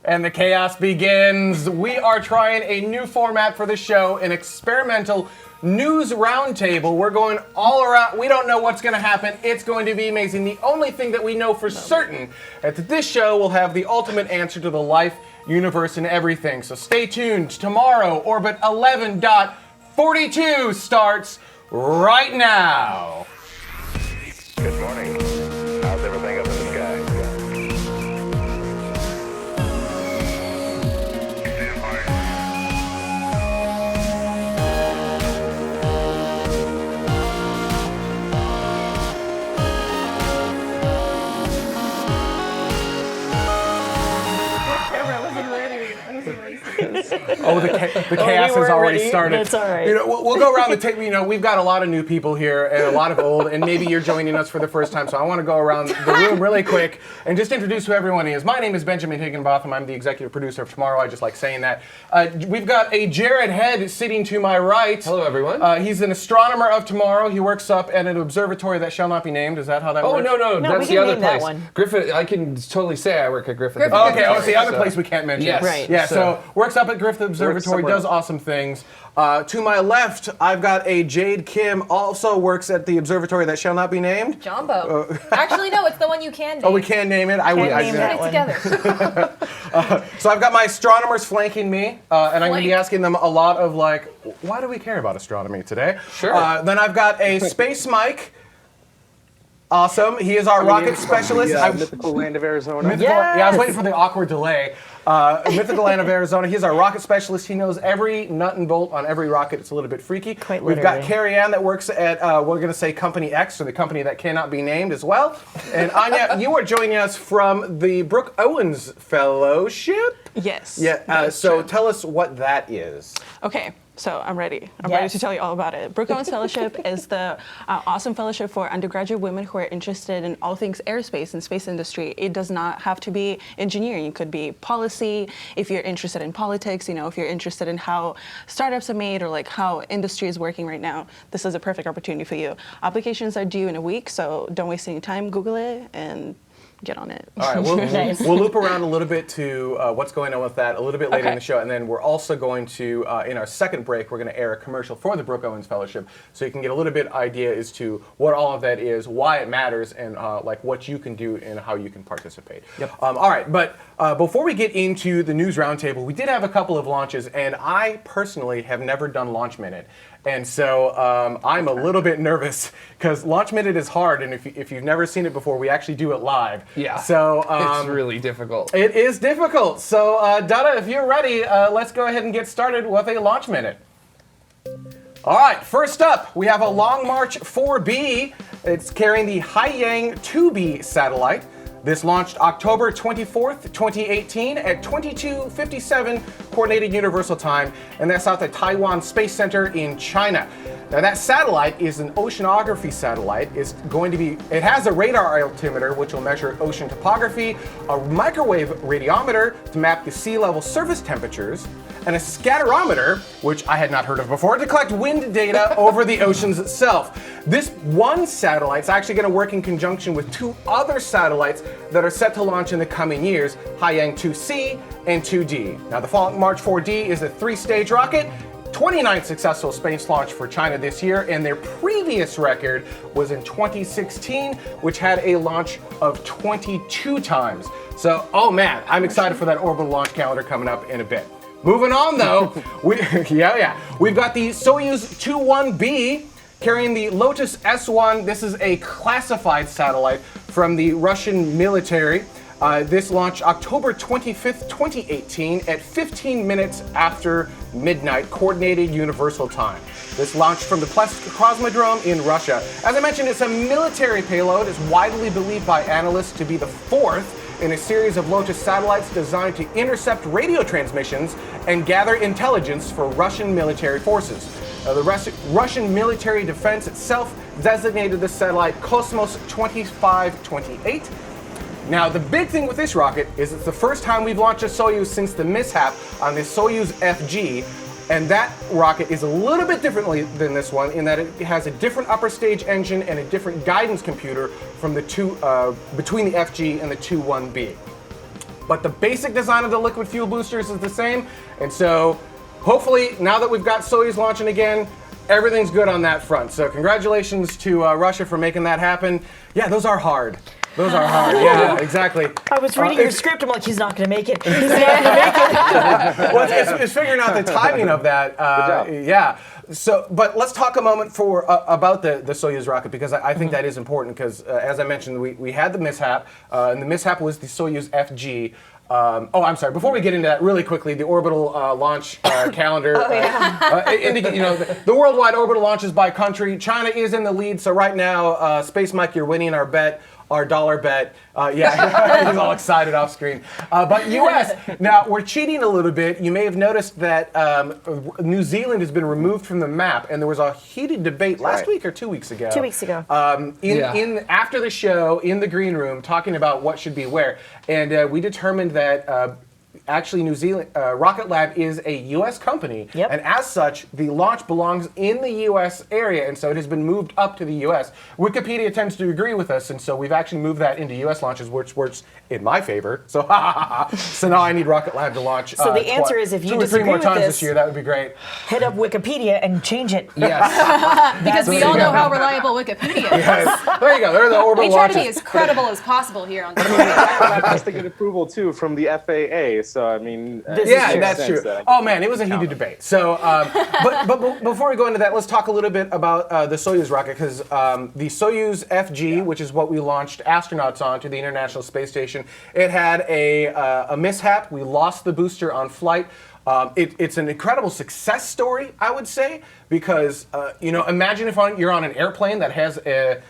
And the chaos begins. We are trying a new format for the show, an experimental news roundtable. We're going all around. We don't know what's going to happen. It's going to be amazing. The only thing that we know for certain is that this show will have the ultimate answer to the life, universe, and everything. So stay tuned. Tomorrow, Orbit 11.42 starts right now. Good morning. How's everything up in the sky? Oh, the chaos has already started. That's all right. We'll go around the table. We've got a lot of new people here and a lot of old, and maybe you're joining us for the first time. So I want to go around the room really quick and just introduce who everyone is. My name is Benjamin Higginbotham. I'm the executive producer of Tomorrow. I just like saying that. We've got a Jared Head sitting to my right. Hello, everyone. He's an astronomer of Tomorrow. He works up at an observatory that shall not be named. Is that how that works? No, No, that's we the can other name that place. one. Griffith, I can totally say I work at Griffith. Oh, okay, it's the other place we can't mention. Yes. Right. Yeah, so works up at Griffith Observatory, somewhere does awesome things. To my left, I've got a Jade Kim, also works at the observatory that shall not be named. Jumbo. Actually, no, it's the one you can name. Oh, we can name it. I Can't would. name Put that it one. together. So I've got my astronomers flanking me, and I'm going to be Flank. asking them a lot of why do we care about astronomy today? Sure. Then I've got a Space Mike. Awesome. He is our rocket specialist. Mythical land of Arizona. Mythical, yeah, I was waiting for the awkward delay. Mythical land of Arizona. He's our rocket specialist. He knows every nut and bolt on every rocket. It's a little bit freaky. Quite We've got literally. Carrie Ann that works at, we're going to say Company X, or the company that cannot be named as well. And Anya, you are joining us from the Brook Owens Fellowship. Yes. Yeah. that's So true. tell us what that is. Okay, so I'm ready. I'm Yes. ready to tell you all about it. Brook Owens Fellowship is the awesome fellowship for undergraduate women who are interested in all things aerospace and space industry. It does not have to be engineering. It could be policy. If you're interested in politics, if you're interested in how startups are made or like how industry is working right now, this is a perfect opportunity for you. Applications are due in a week, so don't waste any time. Google it and get on it. All right, Nice. we'll loop around a little bit to what's going on with that a little bit later in Okay. the show, and then we're also going to, in our second break, we're going to air a commercial for the Brook Owens Fellowship, so you can get a little bit idea as to what all of that is, why it matters, and what you can do and how you can participate. Yep. All right, but before we get into the news roundtable, we did have a couple of launches, and I personally have never done Launch Minute. And so I'm a little bit nervous because Launch Minute is hard, and if you've never seen it before, we actually do it live. Yeah. So It's really difficult. it is difficult. So Dada, if you're ready, let's go ahead and get started with a Launch Minute. All right, first up, we have a Long March 4B. It's carrying the Haiyang 2B satellite. This launched October 24th, 2018 at 22:57 Coordinated Universal Time, and that's out at Taiwan Space Center in China. Now that satellite is an oceanography satellite. It has a radar altimeter, which will measure ocean topography, a microwave radiometer to map the sea level surface temperatures, and a scatterometer, which I had not heard of before, to collect wind data over the oceans itself. This one satellite is actually going to work in conjunction with two other satellites that are set to launch in the coming years, Haiyang 2C and 2D. Now the Long March 4D is a 3-stage rocket, 29th successful space launch for China this year, and their previous record was in 2016, which had a launch of 22 times. So, oh man, I'm excited for that orbital launch calendar coming up in a bit. Moving on though, we've got the Soyuz 21B carrying the Lotos S1. This is a classified satellite from the Russian military. This launched October 25th, 2018 at 15 minutes after midnight, Coordinated Universal Time. This launched from the Plesk Cosmodrome in Russia. As I mentioned, it's a military payload. It's widely believed by analysts to be the fourth in a series of Lotus satellites designed to intercept radio transmissions and gather intelligence for Russian military forces. The Russian military defense itself designated this satellite Cosmos 2528. Now, the big thing with this rocket is it's the first time we've launched a Soyuz since the mishap on the Soyuz FG, and that rocket is a little bit differently than this one in that it has a different upper stage engine and a different guidance computer from the two between the FG and the 21B. but the basic design of the liquid fuel boosters is the same. And so hopefully, now that we've got Soyuz launching again, everything's good on that front. So congratulations to Russia for making that happen. Yeah, those are hard. Those are hard. Yeah, exactly. I was reading your script. I'm like, he's not going to make it. He's not going to make it. Well, it's figuring out the timing of that. Yeah. So, but let's talk a moment about the Soyuz rocket, because I think that is important, because as I mentioned, we had the mishap, and the mishap was the Soyuz FG. I'm sorry. Before we get into that, really quickly, the orbital launch calendar. The worldwide orbital launches by country. China is in the lead, so right now, Space Mike, you're winning our bet. Our dollar bet. He's all excited off screen. But U.S., now we're cheating a little bit. You may have noticed that New Zealand has been removed from the map, and there was a heated debate last week or 2 weeks ago. 2 weeks ago. After the show, in the green room, talking about what should be where. And we determined that actually New Zealand Rocket Lab is a U.S. company, and as such, the launch belongs in the U.S. area, and so it has been moved up to the U.S. Wikipedia tends to agree with us, and so we've actually moved that into U.S. launches, which works in my favor. So, so now I need Rocket Lab to launch. So the answer is, if you 2 or 3 more disagree with times this year, that would be great. Head up Wikipedia and change it. Yes. Because we all know how reliable Wikipedia is. Yes. There you go. There are the orbital We try launches. to be as credible as possible here on Rocket Lab has to get approval too from the FAA. So I mean, That's true. Oh man, it was a heated debate. So, but before we go into that, let's talk a little bit about the Soyuz rocket, because the Soyuz FG, which is what we launched astronauts on to the International Space Station, it had a mishap. We lost the booster on flight. It's an incredible success story, I would say, because imagine if you're on an airplane that has a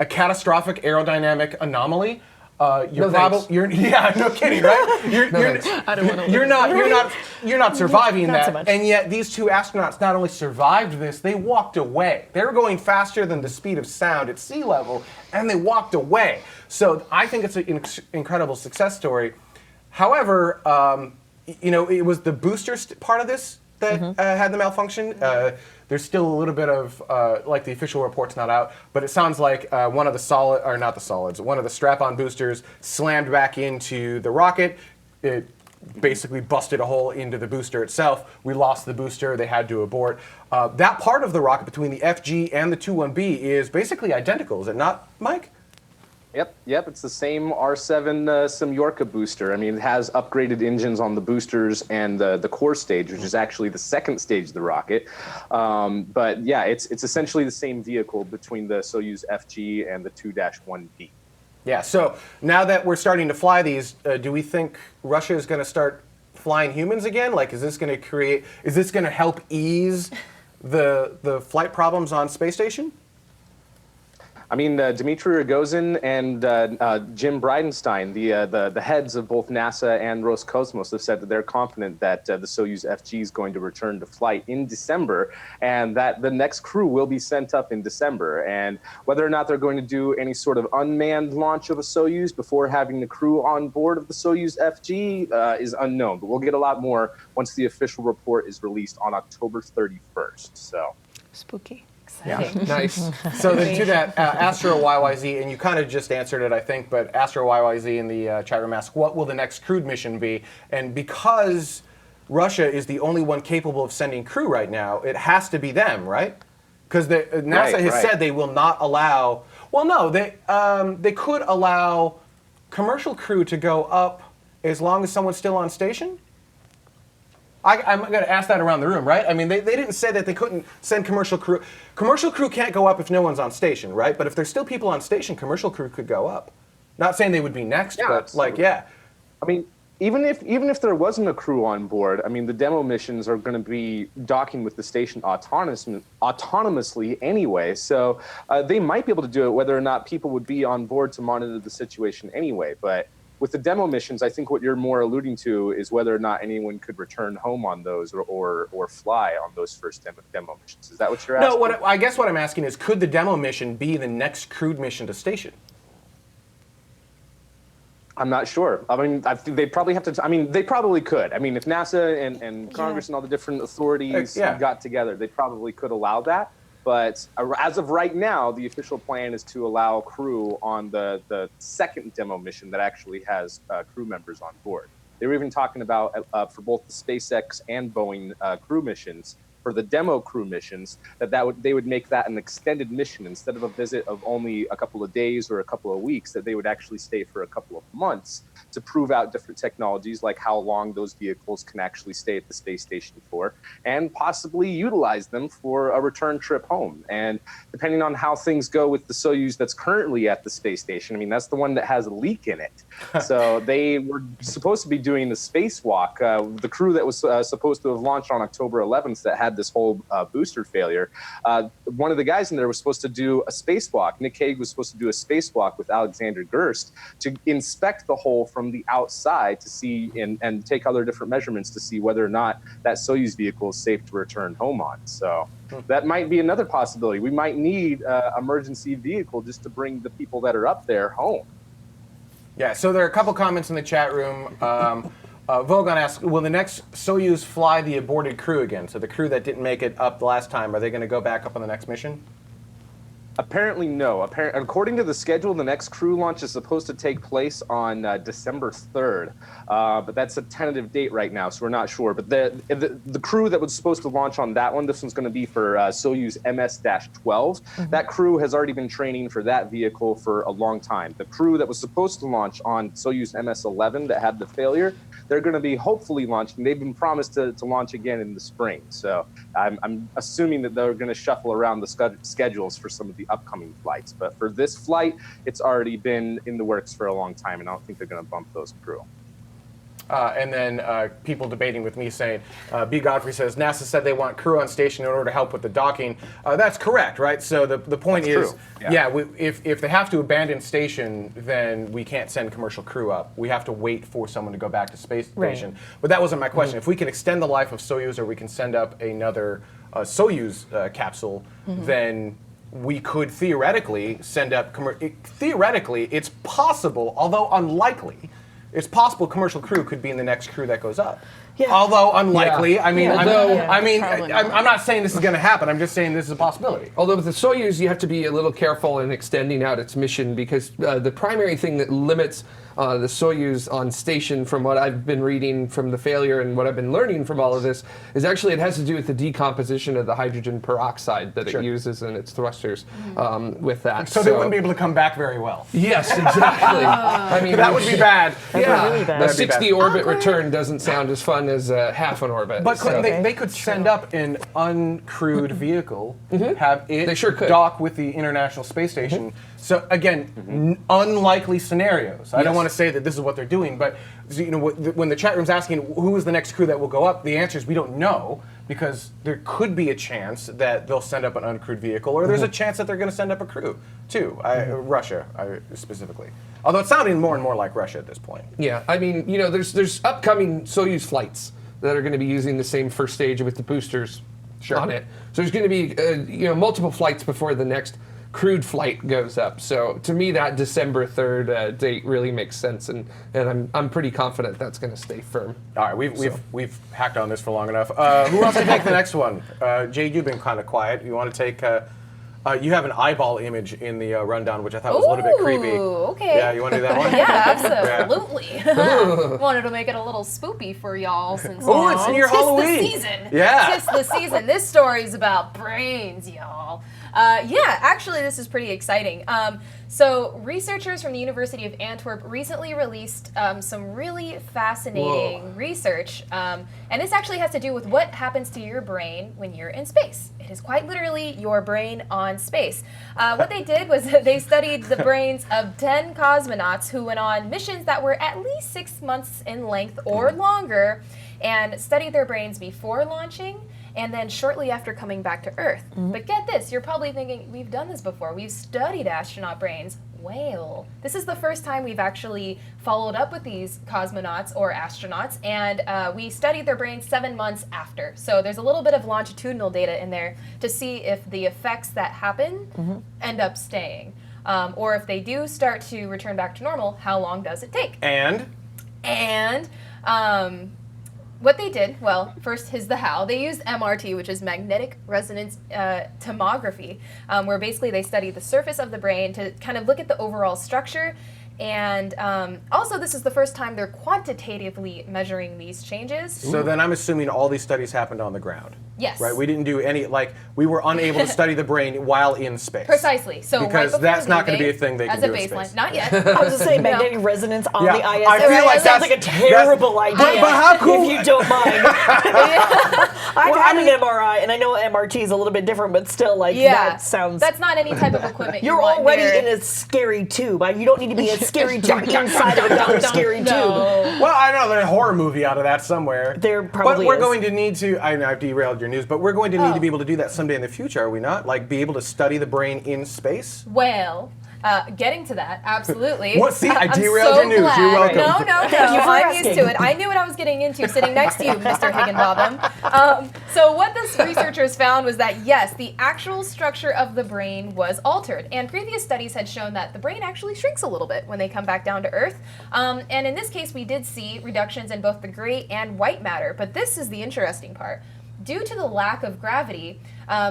catastrophic aerodynamic anomaly. You're no kidding, right? You're not surviving Not that. so much. And yet these 2 astronauts not only survived this, they walked away. They were going faster than the speed of sound at sea level, and they walked away. So I think it's an incredible success story. However, it was the booster part of this that had the malfunction. There's still a little bit of, the official report's not out, but it sounds like one of the strap-on boosters slammed back into the rocket. It basically busted a hole into the booster itself. We lost the booster. They had to abort. That part of the rocket between the FG and the 21B is basically identical, is it not, Mike? Yep. It's the same R7 Semyorka booster. I mean, it has upgraded engines on the boosters and the core stage, which is actually the second stage of the rocket. But yeah, it's essentially the same vehicle between the Soyuz FG and the 2-1B. Yeah. So now that we're starting to fly these, do we think Russia is going to start flying humans again? Like, is this going to help ease the flight problems on space station? I mean, Dmitry Rogozin and Jim Bridenstine, the heads of both NASA and Roscosmos, have said that they're confident that the Soyuz FG is going to return to flight in December, and that the next crew will be sent up in December. And whether or not they're going to do any sort of unmanned launch of a Soyuz before having the crew on board of the Soyuz FG is unknown. But we'll get a lot more once the official report is released on October 31st. So Spooky. Yeah. Nice. So then to that, Astro YYZ, and you kind of just answered it, I think, but Astro YYZ in the chat room asked, what will the next crewed mission be? And because Russia is the only one capable of sending crew right now, it has to be them, right? Because NASA has said they will not allow, well, no, they could allow commercial crew to go up as long as someone's still on station? I'm going to ask that around the room, right? I mean, they didn't say that they couldn't send commercial crew. Commercial crew can't go up if no one's on station, right? But if there's still people on station, commercial crew could go up. Not saying they would be next, but absolutely. I mean, even if there wasn't a crew on board, I mean, the demo missions are going to be docking with the station autonomously anyway. So they might be able to do it whether or not people would be on board to monitor the situation anyway. But with the demo missions, I think what you're more alluding to is whether or not anyone could return home on those or fly on those first demo missions. Is that what you're asking? No, I guess what I'm asking is, could the demo mission be the next crewed mission to station? I'm not sure. I mean, I think they probably have to. I mean, they probably could. I mean, if NASA and Congress and all the different authorities got together, they probably could allow that. But as of right now, the official plan is to allow crew on the second demo mission that actually has crew members on board. They were even talking about for both the SpaceX and Boeing crew missions, for the demo crew missions, they would make that an extended mission instead of a visit of only a couple of days or a couple of weeks, that they would actually stay for a couple of months to prove out different technologies, like how long those vehicles can actually stay at the space station for, and possibly utilize them for a return trip home. And depending on how things go with the Soyuz that's currently at the space station, I mean, that's the one that has a leak in it. So they were supposed to be doing the spacewalk. The crew that was supposed to have launched on October 11th that had this whole booster failure, one of the guys in there was supposed to do a spacewalk. Nick Hague was supposed to do a spacewalk with Alexander Gerst to inspect the hole from the outside to see and take other different measurements to see whether or not that Soyuz vehicle is safe to return home on. So that might be another possibility. We might need an emergency vehicle just to bring the people that are up there home. Yeah, so there are a couple comments in the chat room. Vogon asks, will the next Soyuz fly the aborted crew again? So the crew that didn't make it up the last time, are they going to go back up on the next mission? Apparently, no. According to the schedule, the next crew launch is supposed to take place on December 3rd. But that's a tentative date right now, so we're not sure. But the crew that was supposed to launch on that one, this one's going to be for Soyuz MS-12. That crew has already been training for that vehicle for a long time. The crew that was supposed to launch on Soyuz MS-11 that had the failure, they're going to be hopefully launching. They've been promised to launch again in the spring. So I'm assuming that they're going to shuffle around the schedules for some of the upcoming flights. But for this flight, it's already been in the works for a long time, and I don't think they're going to bump those crew. And then people debating with me saying, B. Godfrey says, NASA said they want crew on station in order to help with the docking. That's correct, right? So the point That's is, true. if they have to abandon station, then we can't send commercial crew up. We have to wait for someone to go back to space station. But that wasn't my question. If we can extend the life of Soyuz, or we can send up another Soyuz capsule, then we could theoretically send up, theoretically, it's possible, although unlikely, it's possible commercial crew could be in the next crew that goes up. Yeah. Although unlikely, I mean, probably I'm not saying this is going to happen. I'm just saying this is a possibility. Although with the Soyuz, you have to be a little careful in extending out its mission, because the primary thing that limits the Soyuz on station, from what I've been reading from the failure and what I've been learning from all of this, is actually it has to do with the decomposition of the hydrogen peroxide that it uses in its thrusters with that. So they wouldn't be able to come back very well. Yes, exactly. I mean, That would be bad. Yeah, really bad. the That'd be 60 bad. orbit return doesn't sound as fun as half an orbit. But so. they could send up an uncrewed vehicle, have it They sure could. dock with the International Space Station. So again, unlikely scenarios. I don't want to say that this is what they're doing, but when the chat room's asking who is the next crew that will go up, the answer is we don't know, because there could be a chance that they'll send up an uncrewed vehicle, or there's a chance that they're going to send up a crew too. Russia specifically. Although it's sounding more and more like Russia at this point. Yeah, I mean, there's upcoming Soyuz flights that are going to be using the same first stage with the boosters on it. So there's going to be multiple flights before the next crewed flight goes up. So to me, that December 3rd date really makes sense, and I'm pretty confident that's going to stay firm. All right, we've hacked on this for long enough. Who wants to take the next one? Jade, you've been kind of quiet. You want to take? You have an eyeball image in the rundown, which I thought was a little bit creepy. Okay. Yeah, you want to do that one? Yeah, absolutely. Wanted to make it a little spoopy for y'all, since Oh, it's near Halloween. the season. Yeah. Tis the season. This story's about brains, y'all. Actually, this is pretty exciting. So researchers from the University of Antwerp recently released some really fascinating research. And this actually has to do with what happens to your brain when you're in space. It is quite literally your brain on space. What they did was they studied the brains of 10 cosmonauts who went on missions that were at least 6 months in length or longer, and studied their brains before launching and then shortly after coming back to Earth. But get this, you're probably thinking, we've done this before. We've studied astronaut brains. Well, this is the first time we've actually followed up with these cosmonauts or astronauts, and we studied their brains 7 months after. So there's a little bit of longitudinal data in there to see if the effects that happen end up staying. Or if they do start to return back to normal, how long does it take? And what they did, well, first is the how. They used MRT, which is magnetic resonance tomography, where basically they study the surface of the brain to kind of look at the overall structure. And also, this is the first time they're quantitatively measuring these changes. So then I'm assuming all these studies happened on the ground. Yes. Right? We didn't do any, like, we were unable to study the brain while in space. Precisely. So Because right before that's not going to leaving, be a thing they can as a do in baseline. space. Not yet. I was just saying magnetic resonance on Yeah, the ISS. I feel like that sounds like a terrible idea. But how cool- If you don't mind. I'm Well, I having mean- an MRI, and I know MRT is a little bit different, but still, like, Yeah. that sounds... That's not any type of equipment You're you want already near. in a scary tube. You don't need to be a scary tube inside of another scary tube. No. Well, I know there's a horror movie out of that somewhere. There probably But we're is. going to need to, I know I've derailed your news, but we're going to need to be able to do that someday in the future, are we not? Like, be able to study the brain in space? Well, getting to that, absolutely. What? See, I I'm derailed so your news. glad. You're welcome. No, Thank you for I'm used asking. to it. I knew what I was getting into sitting next to you, Mr. Higginbotham. So what this researchers found was that, yes, the actual structure of the brain was altered. And previous studies had shown that the brain actually shrinks a little bit when they come back down to Earth. And in this case, we did see reductions in both the gray and white matter. But this is the interesting part. Due to the lack of gravity,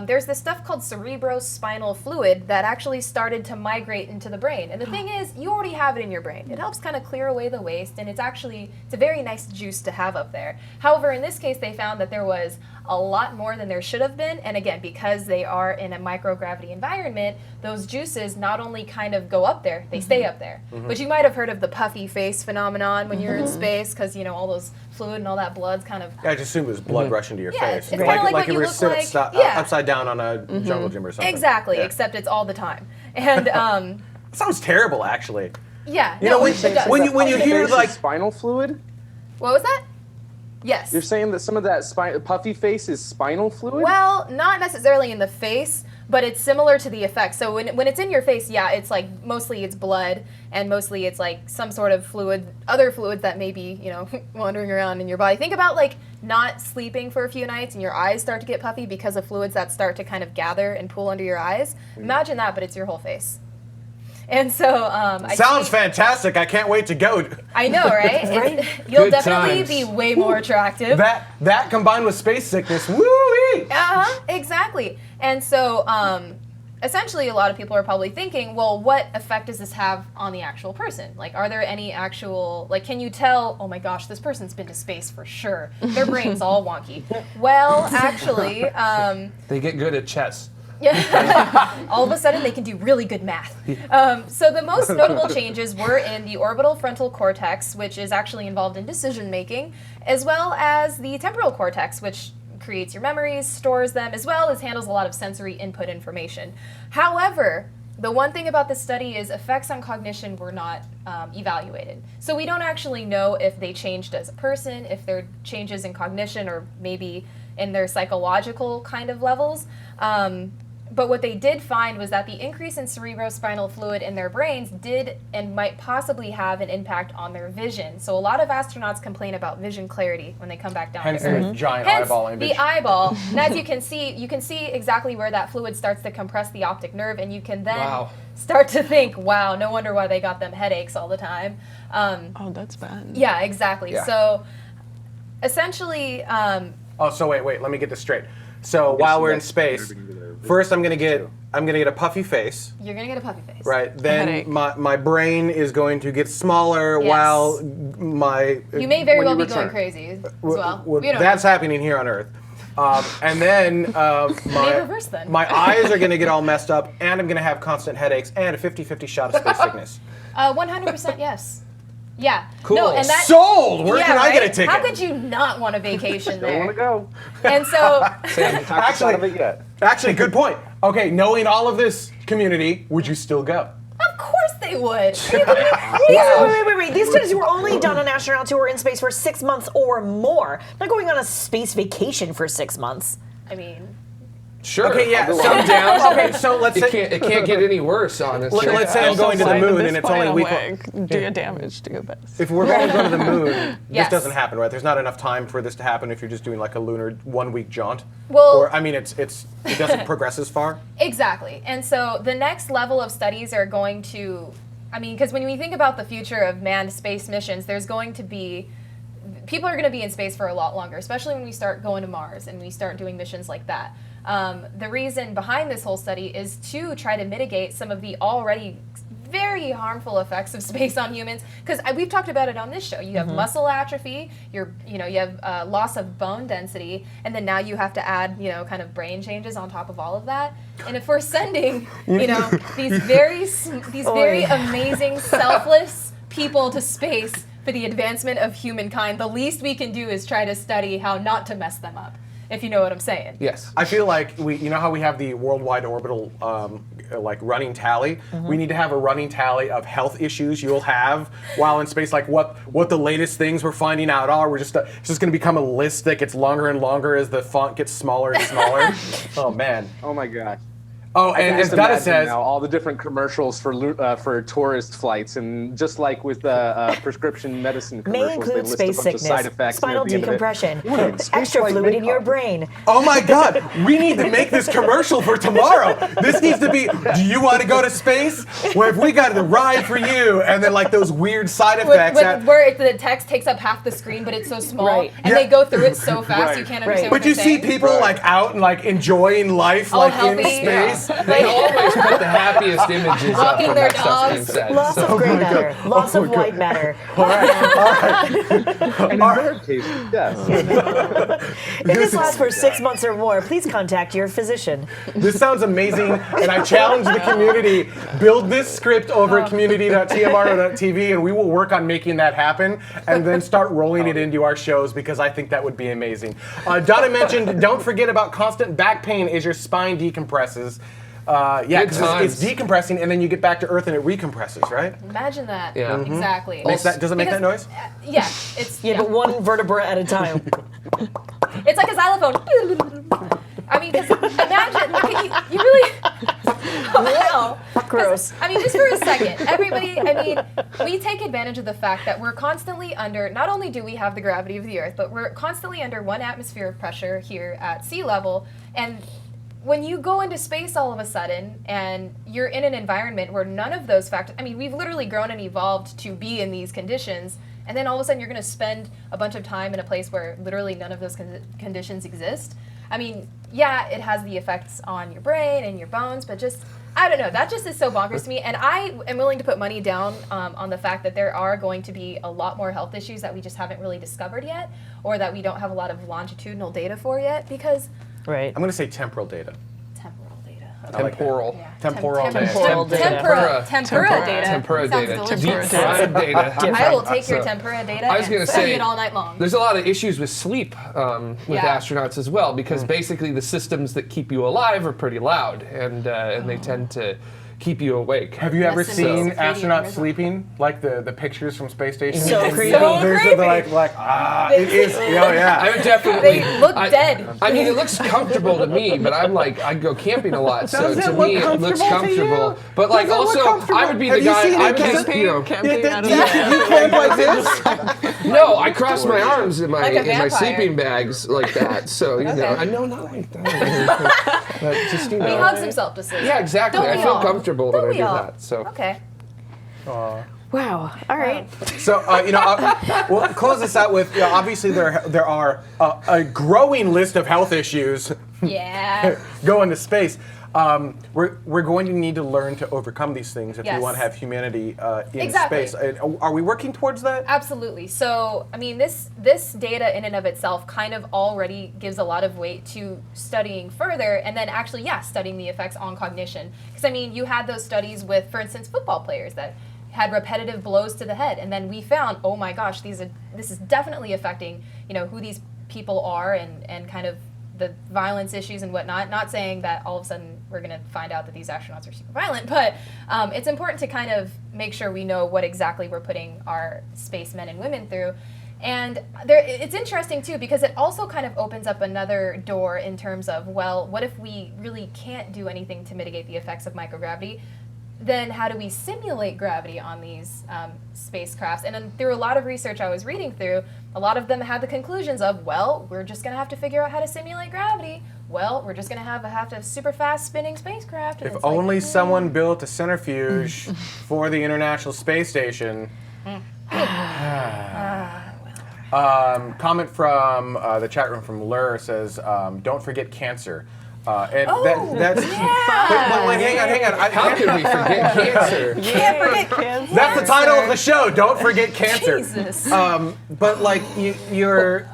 there's this stuff called cerebrospinal fluid that actually started to migrate into the brain. And the thing is, you already have it in your brain. It helps kind of clear away the waste, and it's a very nice juice to have up there. However, in this case, they found that there was a lot more than there should have been. And again, because they are in a microgravity environment, those juices not only kind of go up there, they stay up there. But you might have heard of the puffy face phenomenon when you're in space, because, you know, all those fluid and all that blood's kind of... I just assume it was blood rushing to your Yeah, face. it's kinda like what you you were look sit like. Yeah. upside down on a jungle gym or something. Exactly, Yeah. except it's all the time. And Sounds terrible, actually. yeah, You know, no, when, it does. when you hear, Face is like, spinal fluid? What was that? Yes. You're saying that some of that puffy face is spinal fluid? Well, not necessarily in the face, but it's similar to the effect. So when it's in your face, yeah, it's like mostly it's blood, and mostly it's like some sort of fluid, other fluids that may be, you know, wandering around in your body. Think about like not sleeping for a few nights and your eyes start to get puffy because of fluids that start to kind of gather and pool under your eyes. Imagine that, but it's your whole face. And so sounds fantastic. I can't wait to go. I know, right? You'll Good definitely times. be way more attractive. That combined with space sickness, woo-wee! Exactly. And so essentially a lot of people are probably thinking, well, what effect does this have on the actual person? Like, are there any actual, like, can you tell, oh my gosh, this person's been to space for sure. Their brain's all wonky. Well, actually, They get good at chess. all of a sudden they can do really good math. So the most notable changes were in the orbital frontal cortex, which is actually involved in decision making, as well as the temporal cortex, which creates your memories, stores them, as well as handles a lot of sensory input information. However, the one thing about this study is effects on cognition were not evaluated. So we don't actually know if they changed as a person, if there are changes in cognition, or maybe in their psychological kind of levels. But what they did find was that the increase in cerebrospinal fluid in their brains did and might possibly have an impact on their vision. So a lot of astronauts complain about vision clarity when they come back down Hence to Earth. the giant Hence eyeball image. the eyeball. And as you can see exactly where that fluid starts to compress the optic nerve, and you can then Wow. start to think, wow, no wonder why they got them headaches all the time. Oh, that's bad. Yeah, exactly. Yeah. So essentially, So wait, let me get this straight. So while we're in space, first I'm gonna get a puffy face, you're going to get a puffy face. right? Then Headache. my brain is going to get smaller Yes. while my You may very When well you be going return. crazy as well. We don't that's know. happening here on Earth. And then reverse then. my eyes are going to get all messed up, and I'm going to have constant headaches and a 50-50 shot of space sickness. 100% yes. Yeah. Cool. No, and that, Sold! Where yeah, can I get a right? ticket? How could you not want a vacation Don't want to there? go. And so, Haven't talked us out of it yet. Actually, good point. Okay, knowing all of this community, would you still go? of course they would. Wait. These studies were only done on astronauts who were in space for 6 months or more. Not going on a space vacation for 6 months. I mean, Sure. Okay, yeah. I'll go So, on down. okay, so let's say It can't get any worse, honestly. let's say I'm going to the Find moon this and it's only a final week. way. Do your damage to your best. If we're going to go to the moon, Yes. this doesn't happen, right? There's not enough time for this to happen if you're just doing like a lunar 1 week jaunt. Well- or I mean, it doesn't progress as far. exactly. And so the next level of studies are going to, I mean, because when we think about the future of manned space missions, there's going to be people are going to be in space for a lot longer, especially when we start going to Mars and we start doing missions like that. The reason behind this whole study is to try to mitigate some of the already very harmful effects of space on humans, because we've talked about it on this show. You have muscle atrophy, you have loss of bone density, and then now you have to add, kind of brain changes on top of all of that. And if we're sending, these very amazing, selfless people to space for the advancement of humankind, the least we can do is try to study how not to mess them up, if you know what I'm saying. Yes. I feel like how we have the worldwide orbital running tally. We need to have a running tally of health issues you'll have while in space, like what the latest things we're finding out are. It's just going to become a list that gets longer and longer as the font gets smaller and smaller. Oh man. Oh my gosh. Oh, and as Dada says, now, all the different commercials for tourist flights, and just like with prescription medicine may commercials, they include list space a bunch of side sickness, effects. spinal and at the end of decompression, space extra flight fluid in your makeup. brain. oh my God, we need to make this commercial for tomorrow. This needs to be, do you want to go to space? Well, if we got the ride for you, and then like those weird side effects. Where the text takes up half the screen, but it's so small, Right. and they go through it so fast you can't understand what But you they're see saying. people like out and like enjoying life All like in healthy. space. They always put the happiest images up Walking when their that stuff's being dogs. said. Lots of gray matter, lots of white matter. And in their case, yes. If this lasts for 6 months or more, please contact your physician. This sounds amazing, and I challenge the community, build this script over at community.tmro.tv, and we will work on making that happen, and then start rolling it into our shows, because I think that would be amazing. Donna mentioned, don't forget about constant back pain as your spine decompresses. Yeah, because it's decompressing, and then you get back to Earth and it recompresses, right? Imagine that. Yeah. Exactly. Does it make that noise? Yeah. It's Yeah, but one vertebra at a time. It's like a xylophone. I mean, because imagine, you really. Wow. Gross. I mean, just for a second, everybody, we take advantage of the fact that we're constantly under, not only do we have the gravity of the Earth, but we're constantly under 1 atmosphere of pressure here at sea level. And when you go into space all of a sudden and you're in an environment where none of those factors, we've literally grown and evolved to be in these conditions, and then all of a sudden you're going to spend a bunch of time in a place where literally none of those conditions exist. Yeah, it has the effects on your brain and your bones, but just, I don't know, that just is so bonkers to me. And I am willing to put money down on the fact that there are going to be a lot more health issues that we just haven't really discovered yet, or that we don't have a lot of longitudinal data for yet, because Right. I'm going to say temporal data. temporal data. Temporal. Yeah. Temporal data. Temporal data. Tempura data. Tempura Sounds data. delicious. Deep fried data. I will take your So, tempura data I was and gonna study say, it all night long. There's a lot of issues with sleep with Yeah. astronauts as well, because basically the systems that keep you alive are pretty loud, and they tend to keep you awake. Have you ever Listen to seen circadian astronauts rhythm. sleeping? Like the pictures from space station? So And creepy. There's So the, it is, yeah. I would definitely. They look dead. I mean, it looks comfortable to me, but I'm like, I go camping a lot, so Does it to look me it looks comfortable to you? comfortable. But like, Does it look also, comfortable? I would be Have the you guy. seen I it would just, camping? Camping out of You camp like this? No, I cross my arms in my Like a in my vampire. sleeping bags like that. So you know, I know not like that. But just He hugs himself to sleep. Yeah, exactly. Don't I we feel all? comfortable when Don't I we do all? that. So Okay. Wow. All right. So, we'll close this out with, obviously there are a growing list of health issues Yeah. going to space. We're going to need to learn to overcome these things if we Yes. want to have humanity in Exactly. space. Are we working towards that? Absolutely. So, this data in and of itself kind of already gives a lot of weight to studying further, and then actually, studying the effects on cognition. Because you had those studies with, for instance, football players that had repetitive blows to the head, and then we found, oh my gosh, this is definitely affecting, who these people are and kind of the violence issues and whatnot. Not saying that all of a sudden we're going to find out that these astronauts are super violent, but it's important to kind of make sure we know what exactly we're putting our spacemen and women through. And it's interesting too, because it also kind of opens up another door in terms of, well, what if we really can't do anything to mitigate the effects of microgravity? Then how do we simulate gravity on these spacecrafts? And then through a lot of research I was reading through, a lot of them had the conclusions of, well, we're just going to have to figure out how to simulate gravity. Well, we're just going to have to super fast spinning spacecraft. And If it's like, only someone built a centrifuge for the International Space Station. Comment from the chat room from Lur says, "Don't forget cancer." That's. But wait, hang on. How could we forget cancer? Can't forget cancer. That's the title of the show. Don't forget cancer. Jesus. But like you're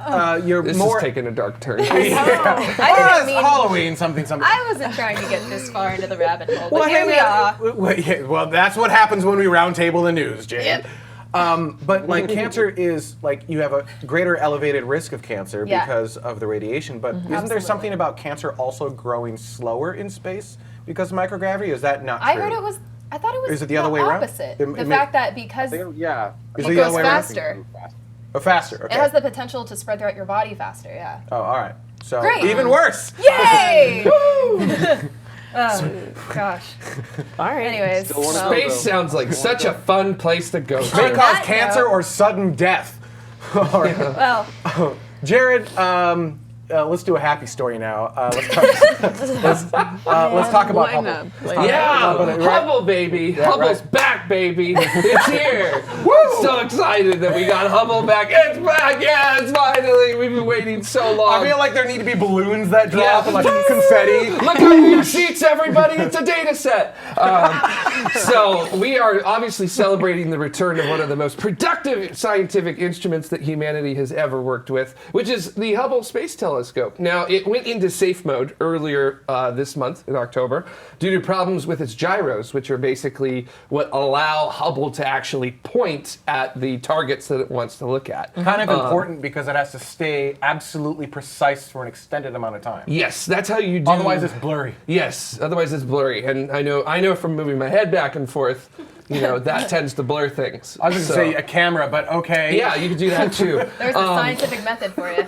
This more. is taking a dark turn. I didn't mean. Halloween something. I wasn't trying to get this far into the rabbit hole, but Well, here we are. Well, that's what happens when we roundtable the news, Jane. Yep. But like cancer is like you have a greater elevated risk of cancer Yeah. because of the radiation. But isn't there Absolutely. something about cancer also growing slower in space because of microgravity? Is that not true? I heard it was. I thought it was Is it the other way around? opposite. It The may- fact that because it Yeah. Is it the other goes way around? faster, Oh, faster. Okay. it has the potential to spread throughout your body faster. Yeah. Oh, all right. So Great. even worse. Yay! Oh gosh. All right. Anyways, Still wanna well, go. Space sounds like such a fun place to go. May to. cause that cancer note- or sudden death. All right. well, Jared, let's do a happy story now. Let's talk about Hubble. Lineup. Yeah, Right. Hubble, baby. Hubble's right. back, baby. It's here. So excited that we got Hubble back. It's back. Yeah, it's finally. We've been waiting so long. I feel like there need to be balloons that drop Yeah. and like confetti. Look under your seats, everybody. It's a data set. So we are obviously celebrating the return of one of the most productive scientific instruments that humanity has ever worked with, which is the Hubble Space Telescope. Now, it went into safe mode earlier this month in October due to problems with its gyros, which are basically what allow Hubble to actually point at the targets that it wants to look at. Kind of important because it has to stay absolutely precise for an extended amount of time. Yes, that's how you do. Otherwise, it's blurry. Yes, otherwise it's blurry, and I know from moving my head back and forth, that tends to blur things. I was going to say a camera, but okay. Yeah, you could do that too. there's a scientific method for you.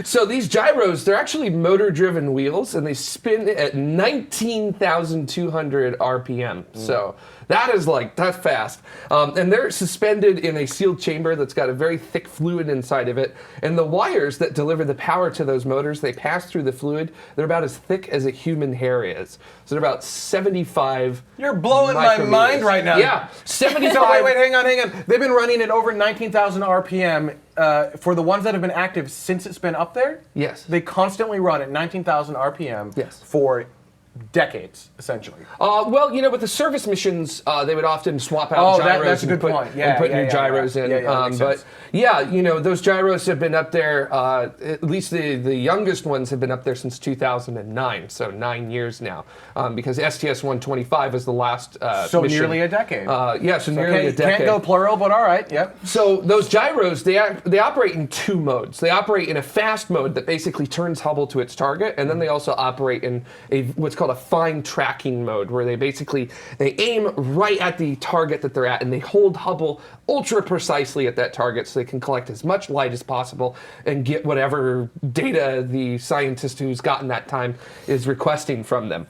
So these gyros, they're actually motor-driven wheels, and they spin at 19,200 RPM. So that's fast. And they're suspended in a sealed chamber that's got a very thick fluid inside of it. And the wires that deliver the power to those motors, they pass through the fluid. They're about as thick as a human hair is. So they're about 75 You're blowing my micrometers. mind right now. Yeah, 75. So wait, hang on. They've been running at over 19,000 RPM for the ones that have been active since it's been up there. Yes. They constantly run at 19,000 RPM Yes. for decades, essentially. Well, with the service missions, they would often swap out Oh, gyros that's a and good point. Yeah, and put yeah, new yeah, gyros yeah. in. Yeah, that makes But sense. yeah, those gyros have been up there. At least the youngest ones have been up there since 2009, so 9 years now. Because STS-125 is the last So mission. nearly a decade. So nearly a decade. Can't go plural, but all right. Yep. So those gyros, they operate in two modes. They operate in a fast mode that basically turns Hubble to its target, and then they also operate in what's called a fine tracking mode, where they aim right at the target that they're at, and they hold Hubble ultra precisely at that target, so they can collect as much light as possible and get whatever data the scientist who's gotten that time is requesting from them.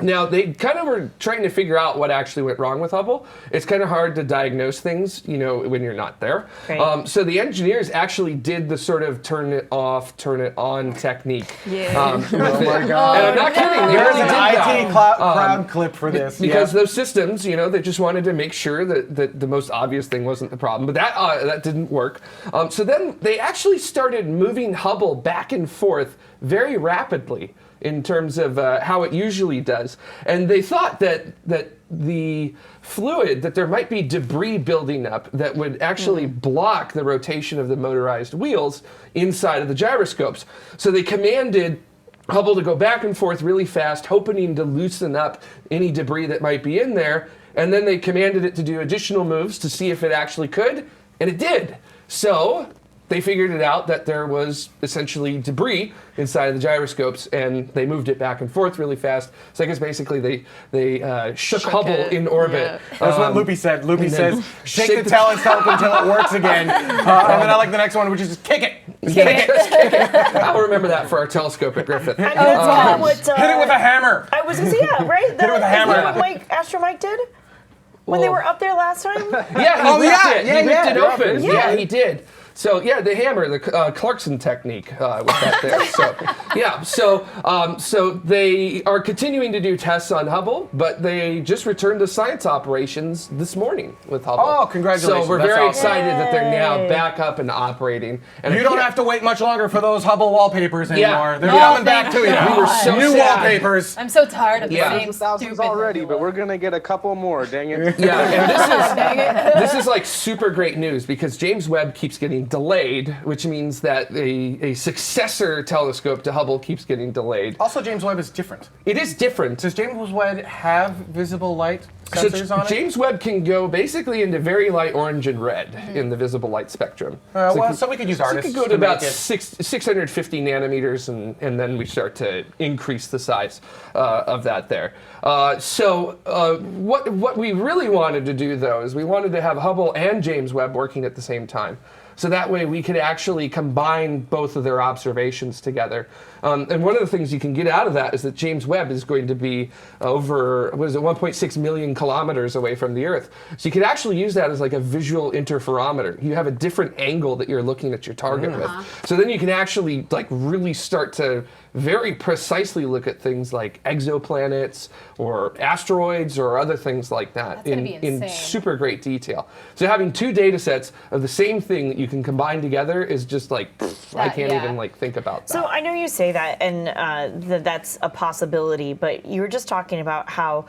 Now, they kind of were trying to figure out what actually went wrong with Hubble. It's kind of hard to diagnose things, when you're not there. Right. So the engineers actually did the sort of turn it off, turn it on technique. Yeah. Oh my God. And I'm not kidding. They There's really an did that. IT crowd clip for this. Because yeah. those systems, they just wanted to make sure that the most obvious thing wasn't the problem. But that didn't work. So then they actually started moving Hubble back and forth very rapidly in terms of how it usually does. And they thought that the fluid, that there might be debris building up that would actually block the rotation of the motorized wheels inside of the gyroscopes. So they commanded Hubble to go back and forth really fast, hoping to loosen up any debris that might be in there. And then they commanded it to do additional moves to see if it actually could, and it did. So they figured it out that there was essentially debris inside of the gyroscopes, and they moved it back and forth really fast. So I guess basically they shook Hubble it, in orbit. yeah. That's what Loopy said. Loopy and then says, shake shake the the- telescope until it works again. And then I like the next one, which is just kick it. I'll remember that for our telescope at Griffith. And that's kind of what, Hit it with a hammer. I was gonna say, yeah, right? Hit it with a hammer. Isn't that what Astro Mike did when they were up there last time? Yeah, he Oh, ripped yeah, it. yeah, He ripped yeah. it open. Yeah. Yeah, he did. So yeah, the hammer, the Clarkson technique with that there. So yeah, so they are continuing to do tests on Hubble, but they just returned to science operations this morning with Hubble. Oh, congratulations. So we're That's very awesome. excited that they're now back up and operating. And You don't have to wait much longer for those Hubble wallpapers anymore. Yeah. They're Oh, coming back to you. thank We were so New sad. wallpapers. I'm so tired of the Yeah. same Thousands stupid already, but we're gonna get a couple more. Dang it! Yeah, and Dang it. this is like super great news because James Webb keeps getting delayed, which means that a successor telescope to Hubble keeps getting delayed. Also, James Webb is different. It is different. Does James Webb have visible light So sensors on it? James Webb can go basically into very light orange and red in the visible light spectrum. So we could use So it artists could go to about make it. 650 nanometers, and then we start to increase the size of that there. What we really wanted to do, though, is we wanted to have Hubble and James Webb working at the same time. So that way we could actually combine both of their observations together. And one of the things you can get out of that is that James Webb is going to be over, 1.6 million kilometers away from the Earth. So you could actually use that as like a visual interferometer. You have a different angle that you're looking at your target with. So then you can actually like really start to very precisely look at things like exoplanets or asteroids or other things like that That's gonna be in insane. super great detail. So having two data sets of the same thing that you can combine together is just like, I can't yeah. even like think about that. So I know you say that, and that's a possibility, but you were just talking about how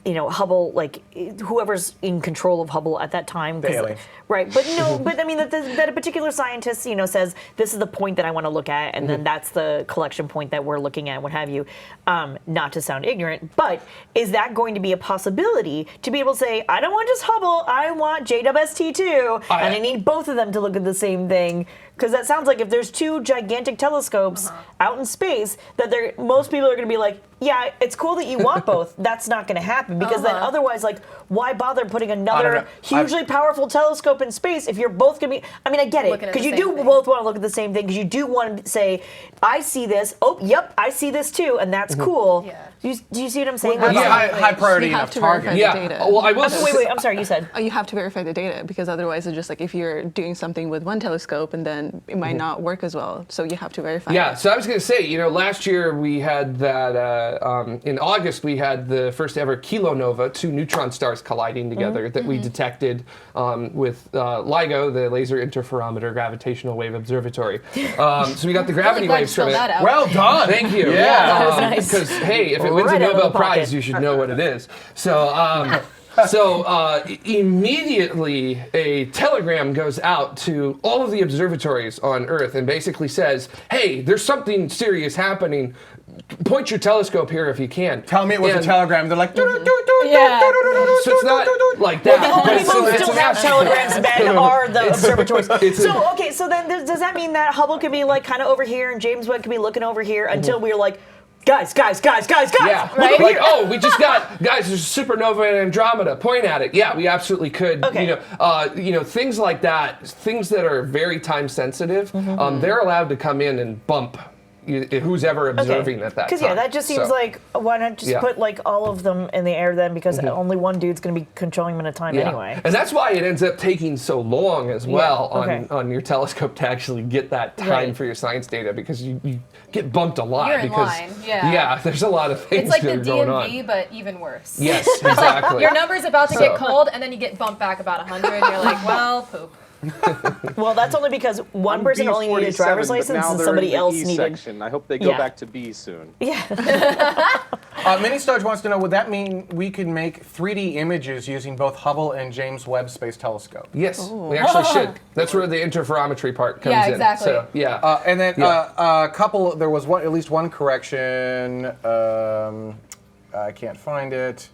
Hubble, like whoever's in control of Hubble at that time, The aliens. right? But no, but I mean that a particular scientist, says this is the point that I want to look at, and then that's the collection point that we're looking at, what have you. Not to sound ignorant, but is that going to be a possibility to be able to say, I don't want just Hubble, I want JWST2, and I need both of them to look at the same thing? Because that sounds like if there's two gigantic telescopes out in space, that most people are going to be like, yeah, it's cool that you want both. That's not going to happen because then otherwise, like, why bother putting I don't another know. hugely powerful telescope in space if you're both going to be? I mean, I get it Looking at because the you same do thing. both want to look at the same thing because you do want to say, I see this. Oh, yep, I see this too, and that's cool. Yeah. Do you see what I'm saying? That's Yeah. a high priority You have enough to verify target. the yeah, data. well, I will Wait, I'm sorry, you said. You have to verify the data because otherwise it's just like if you're doing something with one telescope and then it might not work as well. So you have to verify. Yeah, it. so I was going to say, last year we had that, in August we had the first ever kilonova, two neutron stars colliding together that we detected with LIGO, the Laser Interferometer Gravitational Wave Observatory. So we got the gravity Glad you waves from spelled it. that out. Well done. Thank you. Yeah. That was nice. Because, hey, if it wins Right a out of Nobel the pocket. Prize, you should know what it is. So, immediately a telegram goes out to all of the observatories on Earth and basically says, hey, there's something serious happening. Point your telescope here if you can. Tell me it was a And- telegram. They're like, Yeah. So it's not like that. The only but people who it's still an have actual- telegrams then are the observatories. it's So then does that mean that Hubble could be like kind of over here and James Webb could be looking over here until we're like, guys, Yeah, look Right? over like, here. oh, we just got, guys, there's a supernova in Andromeda, point at it. Yeah, we absolutely could. Okay. Things like that, things that are very time sensitive, they're allowed to come in and bump who's ever observing at that time. Because that just seems So- like why not just Yeah. put like all of them in the air then? Because only one dude's going to be controlling them at a time Yeah. anyway. And that's why it ends up taking so long as well okay. on your telescope to actually get that time Right. for your science data because you get bumped a lot You're in because line, yeah. there's a lot of things It's like that the are going on. DMV, but even worse. Yes, exactly. Your number's about to get So- cold, and then you get bumped back about 100, and you're like, well, poop. Well, that's only because one person only needed a B47, driver's but license now and they're somebody in the else E needed. section. I hope they go Yeah. back to B soon. Yeah. Mini Stodge wants to know, would that mean we can make 3D images using both Hubble and James Webb Space Telescope? Yes, we actually should. That's where the interferometry part comes Yeah, in. exactly. So, yeah. And then Yeah. a couple, there was at least one correction. I can't find it.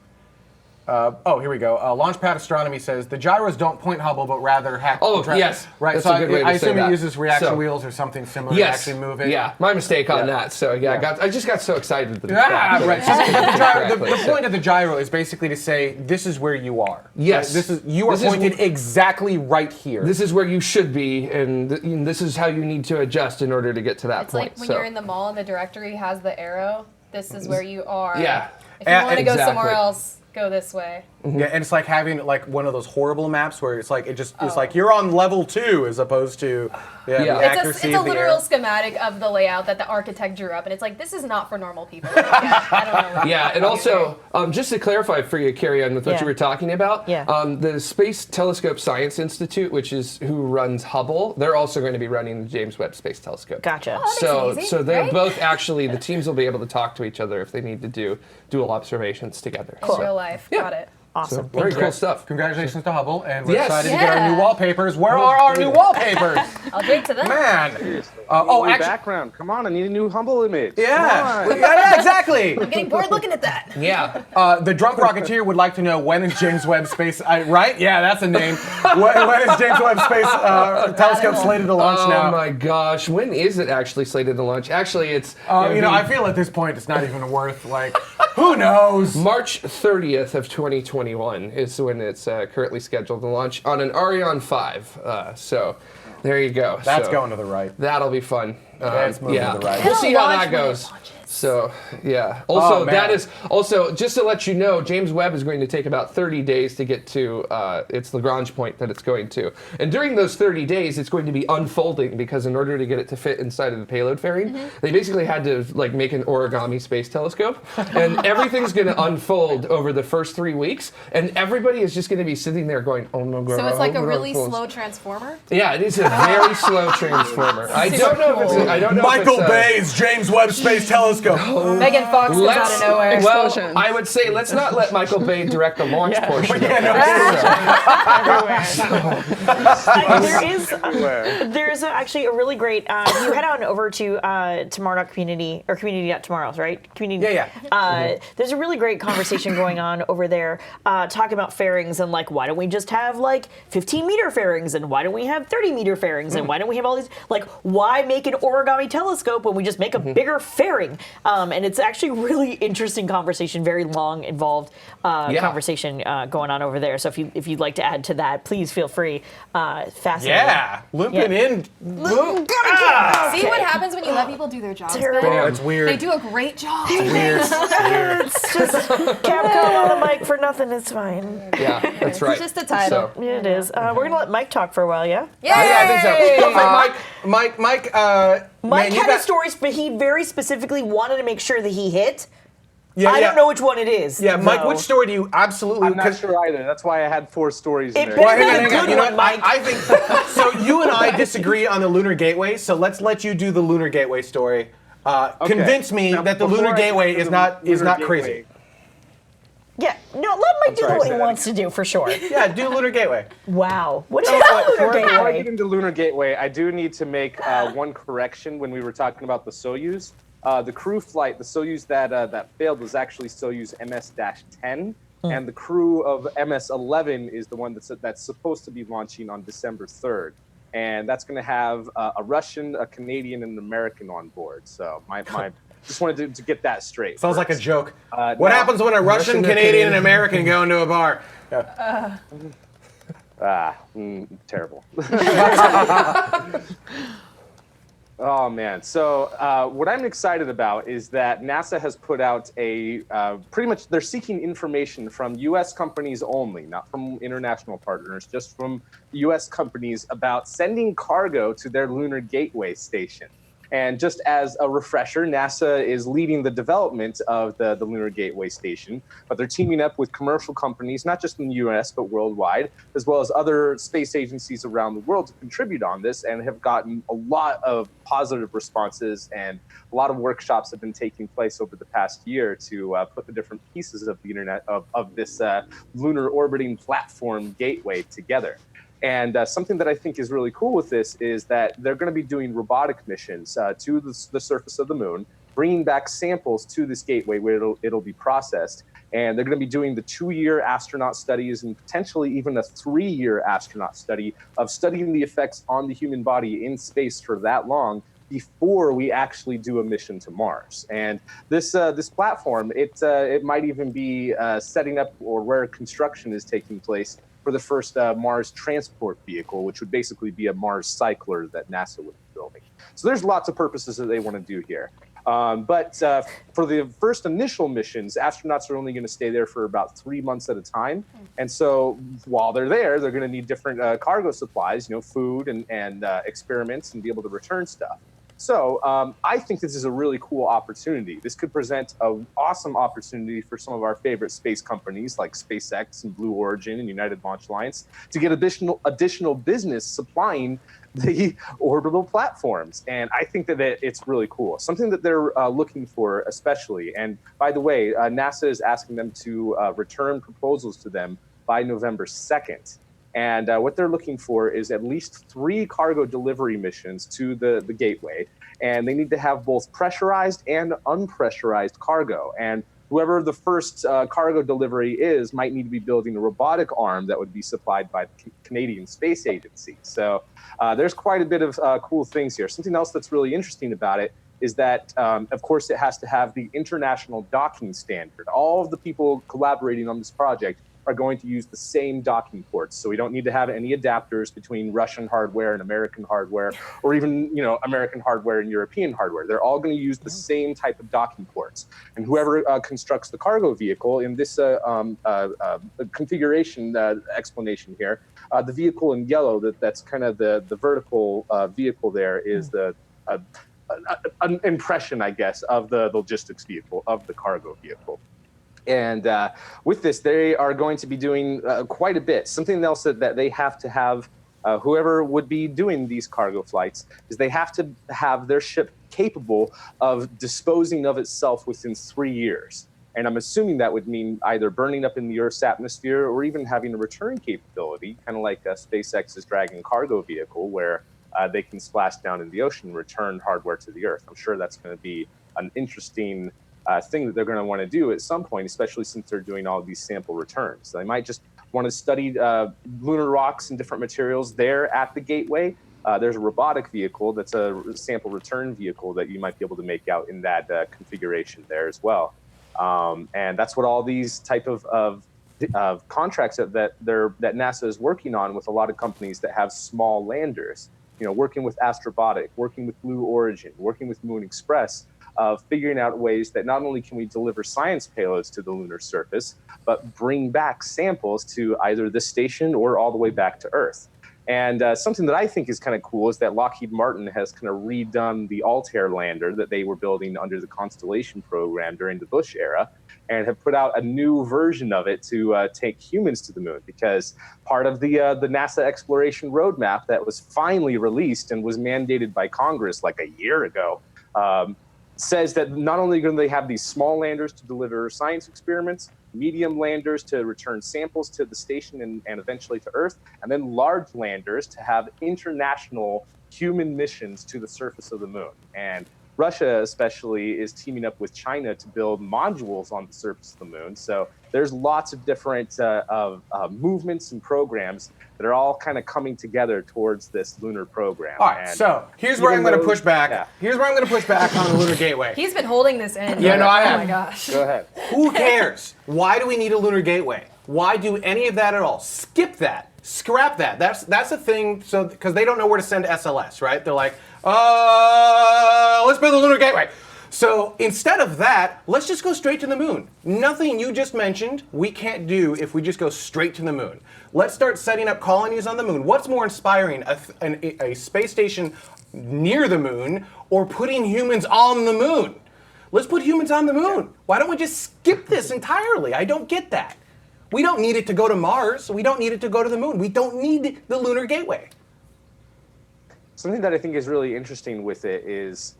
Here we go. Launchpad Astronomy says the gyros don't point Hubble, but rather hack. Oh, yes. Right. That's so a good way to I say assume it that. uses reaction So- wheels or something similar Yes. to actually move it. Yeah, my mistake on Yeah. that. So Yeah. I just got so excited that it's Ah, back. right. So the Exactly. point of the gyro is basically to say this is where you are. Yes. Right? You are This is pointed exactly right here. This is where you should be, and this is how you need to adjust in order to get to that It's point. like when So- you're in the mall and the directory has the arrow. This is where you are. Yeah. If you want to go somewhere exactly. else, go this way. Yeah, and it's like having like one of those horrible maps where it's like it's like you're on level 2 as opposed to the It's accuracy a of the literal air. schematic of the layout that the architect drew up, and it's like, this is not for normal people. I don't know. What Yeah, and also, just to clarify for you, Carrie Ann, with what you were talking about, the Space Telescope Science Institute, which is who runs Hubble, they're also going to be running the James Webb Space Telescope. Gotcha. Oh, that's So they're right? both actually, the teams will be able to talk to each other if they need to do dual observations together. In real life. Yeah. Got it. Awesome. Very cool stuff. Congratulations to Hubble, and we're Yes. excited to get our Yeah. new wallpapers. Where are our new wallpapers? I'll drink to that. Man. Oh, actually, background. Come on, I need a new Hubble image. yeah. Come on. Yeah, exactly. I'm getting bored looking at that. Yeah. The Drunk Rocketeer would like to know, when is James Webb Space, right? Yeah, that's a name. When is James Webb Space Telescope slated to launch now? Oh my gosh, when is it actually slated to launch? Actually, it's I feel at this point it's not even worth, like, who knows? March 30th of 2021 is when it's currently scheduled to launch on an Ariane 5. So there you go. That's So going to the right. That'll be fun. That's moving to the right. We'll see how Launch that when it goes. launches. So, yeah. Also, man. that is also just to let you know, James Webb is going to take about 30 days to get to its Lagrange point that it's going to. And during those 30 days, it's going to be unfolding because in order to get it to fit inside of the payload fairing, they basically had to like make an origami space telescope. And everything's going to unfold over the first 3 weeks, and everybody is just going to be sitting there going, "Oh no, God." So it's like a really slow transformer? Yeah, it is a very slow transformer. I don't know if it's. I don't know. Michael if it's, Bay's James Webb Space Telescope. Megan Fox comes out of nowhere. Well, Explosions. I would say let's not let Michael Bay direct the launch portion. Of it. There is actually a really great. You head on over to Tomorrow Community or Community.tomorrows, right? Community. Yeah. There's a really great conversation going on over there, talking about fairings and like, why don't we just have like 15-meter fairings, and why don't we have 30-meter fairings, and why don't we have all these, like, why make an origami telescope when we just make a bigger fairing? And it's actually really interesting conversation, very long, involved conversation going on over there. So if you'd like to add to that, please feel free. Fascinating. Yeah. Looping in. See what happens when you let people do their jobs Terrible. better? Oh, it's weird. They do a great job. Weird. It's just Capcom on the mic for nothing. It's fine. Yeah, that's right. It's just a title. So, Yeah, it is. We're gonna let Mike talk for a while. Yeah. Yay! Yeah, I think so. Go for it, Mike. Mike man, you had got- a story, but he very specifically wanted to make sure that he hit. Yeah, I yeah. don't know which one it is. Yeah, Mike, though. which story do you absolutely? I'm not sure either. That's why I had 4 stories in It there. better Well, hang on, That's a hang on. good You know one, what? Mike. I think so. You and I disagree on the Lunar Gateway, so let's let you do the Lunar Gateway story. Convince me Now, that the before Lunar I Gateway do is the not Lunar crazy. Gateway- Yeah. No, let Mike do sorry, what say he that wants to do for sure. Yeah, do Lunar Gateway. Wow. What is Before that Lunar before I get Gateway? into Lunar Gateway, I do need to make one correction when we were talking about the Soyuz. The crew flight, the Soyuz that failed was actually Soyuz MS-10, and the crew of MS-11 is the one that's supposed to be launching on December 3rd. And that's going to have a Russian, a Canadian, and an American on board. So my just wanted to get that straight. Sounds like a first. joke. What now- happens when a Russian, Russian, Canadian, and Canadian. American go into a bar? Terrible. Oh man! So what I'm excited about is that NASA has put out a pretty much they're seeking information from U.S. companies only, not from international partners, just from U.S. companies about sending cargo to their Lunar Gateway station. And just as a refresher, NASA is leading the development of the Lunar Gateway station, but they're teaming up with commercial companies, not just in the US, but worldwide, as well as other space agencies around the world to contribute on this, and have gotten a lot of positive responses, and a lot of workshops have been taking place over the past year to put the different pieces of the internet of this lunar orbiting platform gateway together. And something that I think is really cool with this is that they're going to be doing robotic missions to the surface of the moon, bringing back samples to this gateway where it'll be processed. And they're going to be doing the 2-year astronaut studies and potentially even a 3-year astronaut study of studying the effects on the human body in space for that long before we actually do a mission to Mars. And this platform, it might even be setting up or where construction is taking place for the first Mars transport vehicle, which would basically be a Mars cycler that NASA would be building. So there's lots of purposes that they want to do here. But for the first initial missions, astronauts are only going to stay there for about 3 months at a time. And so while they're there, they're going to need different cargo supplies, food and experiments, and be able to return stuff. So I think this is a really cool opportunity. This could present an awesome opportunity for some of our favorite space companies like SpaceX and Blue Origin and United Launch Alliance to get additional business supplying the orbital platforms. And I think that it's really cool. Something that they're looking for especially. And by the way, NASA is asking them to return proposals to them by November 2nd. And what they're looking for is at least 3 cargo delivery missions to the gateway. And they need to have both pressurized and unpressurized cargo. And whoever the first cargo delivery is might need to be building a robotic arm that would be supplied by the Canadian Space Agency. So there's quite a bit of cool things here. Something else that's really interesting about it is that, of course, it has to have the international docking standard. All of the people collaborating on this project are going to use the same docking ports. So we don't need to have any adapters between Russian hardware and American hardware, or even American hardware and European hardware. They're all going to use the same type of docking ports. And whoever constructs the cargo vehicle in this configuration explanation here, the vehicle in yellow, that's kind of the vertical vehicle there is an impression, I guess, of the logistics vehicle, of the cargo vehicle. And with this, they are going to be doing quite a bit. Something else that they have to have, whoever would be doing these cargo flights, is they have to have their ship capable of disposing of itself within 3 years. And I'm assuming that would mean either burning up in the Earth's atmosphere or even having a return capability, kind of like SpaceX's Dragon cargo vehicle, where they can splash down in the ocean and return hardware to the Earth. I'm sure that's going to be an interesting thing that they're going to want to do at some point, especially since they're doing all of these sample returns. So they might just want to study lunar rocks and different materials there at the gateway. There's a robotic vehicle that's a sample return vehicle that you might be able to make out in that configuration there as well. And that's what all these type of contracts that NASA is working on with a lot of companies that have small landers. Working with Astrobotic, working with Blue Origin, working with Moon Express, of figuring out ways that not only can we deliver science payloads to the lunar surface, but bring back samples to either this station or all the way back to Earth. And something that I think is kind of cool is that Lockheed Martin has kind of redone the Altair lander that they were building under the Constellation program during the Bush era, and have put out a new version of it to take humans to the moon, because part of the NASA exploration roadmap that was finally released and was mandated by Congress like a year ago says that not only are they have these small landers to deliver science experiments, medium landers to return samples to the station and eventually to Earth, and then large landers to have international human missions to the surface of the moon. And Russia especially is teaming up with China to build modules on the surface of the moon. So there's lots of different movements and programs that are all kind of coming together towards this lunar program. All right, so here's where I'm going to push back. Yeah. Here's where I'm going to push back on the Lunar Gateway. He's been holding this in. Yeah, no, I have. Oh my gosh. Go ahead. Who cares? Why do we need a Lunar Gateway? Why do any of that at all? Skip that. Scrap that. That's a thing. So because they don't know where to send SLS, right? They're like, let's build a Lunar Gateway. So instead of that, let's just go straight to the moon. Nothing you just mentioned we can't do if we just go straight to the moon. Let's start setting up colonies on the moon. What's more inspiring, a space station near the moon or putting humans on the moon? Let's put humans on the moon. Why don't we just skip this entirely? I don't get that. We don't need it to go to Mars. We don't need it to go to the moon. We don't need the Lunar Gateway. Something that I think is really interesting with it is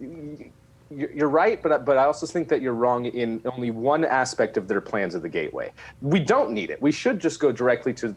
you're right, but I also think that you're wrong in only one aspect of their plans of the gateway. We don't need it. We should just go directly to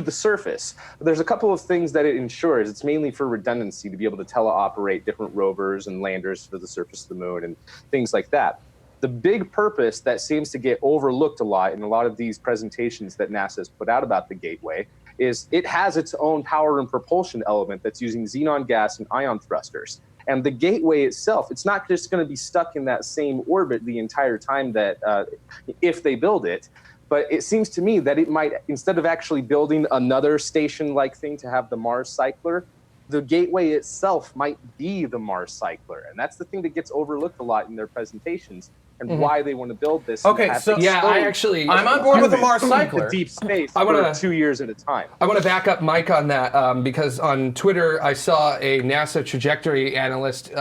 the surface. But there's a couple of things that it ensures. It's mainly for redundancy, to be able to teleoperate different rovers and landers for the surface of the moon and things like that. The big purpose that seems to get overlooked a lot in a lot of these presentations that NASA has put out about the gateway is it has its own power and propulsion element that's using xenon gas and ion thrusters. And the gateway itself, it's not just going to be stuck in that same orbit the entire time that, if they build it, but it seems to me that it might, instead of actually building another station-like thing to have the Mars cycler, the gateway itself might be the Mars cycler, and that's the thing that gets overlooked a lot in their presentations and why they want to build this. Okay, so I'm on board with the Mars cycler. Deep space for 2 years at a time. I want to back up Mike on that because on Twitter I saw a NASA trajectory analyst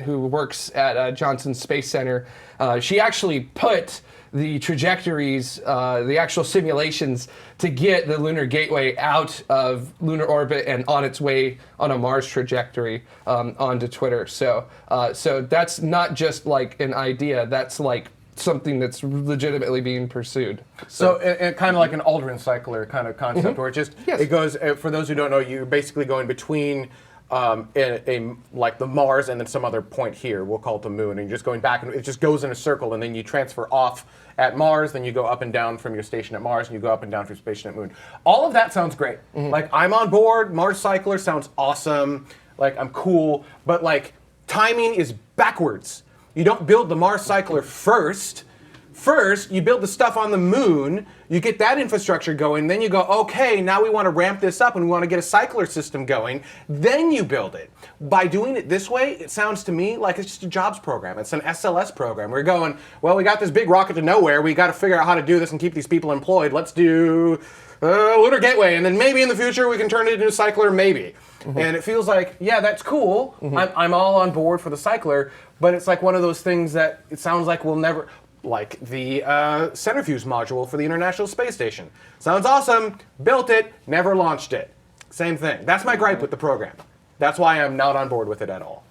who works at Johnson Space Center. She actually put the trajectories, the actual simulations to get the lunar gateway out of lunar orbit and on its way on a Mars trajectory onto Twitter. So that's not just like an idea. That's like something that's legitimately being pursued. So kind of like an Aldrin cycler kind of concept, where it goes. For those who don't know, you're basically going between like the Mars and then some other point here. We'll call it the moon, and you're just going back, and it just goes in a circle, and then you transfer off at Mars, then you go up and down from your station at Mars, and you go up and down from your station at Moon. All of that sounds great. Like, I'm on board. Mars cycler sounds awesome. Like, I'm cool, but like timing is backwards. You don't build the Mars cycler first. First, you build the stuff on the moon, you get that infrastructure going, then you go, okay, now we want to ramp this up and we want to get a cycler system going, then you build it. By doing it this way, it sounds to me like it's just a jobs program. It's an SLS program. We're going, well, we got this big rocket to nowhere, we got to figure out how to do this and keep these people employed. Let's do Lunar Gateway, and then maybe in the future we can turn it into a cycler, maybe. And it feels like, yeah, that's cool. I'm all on board for the cycler, but it's like one of those things that it sounds like we'll never... Like the centrifuge module for the International Space Station. Sounds awesome, built it, never launched it. Same thing. That's my gripe with the program. That's why I'm not on board with it at all.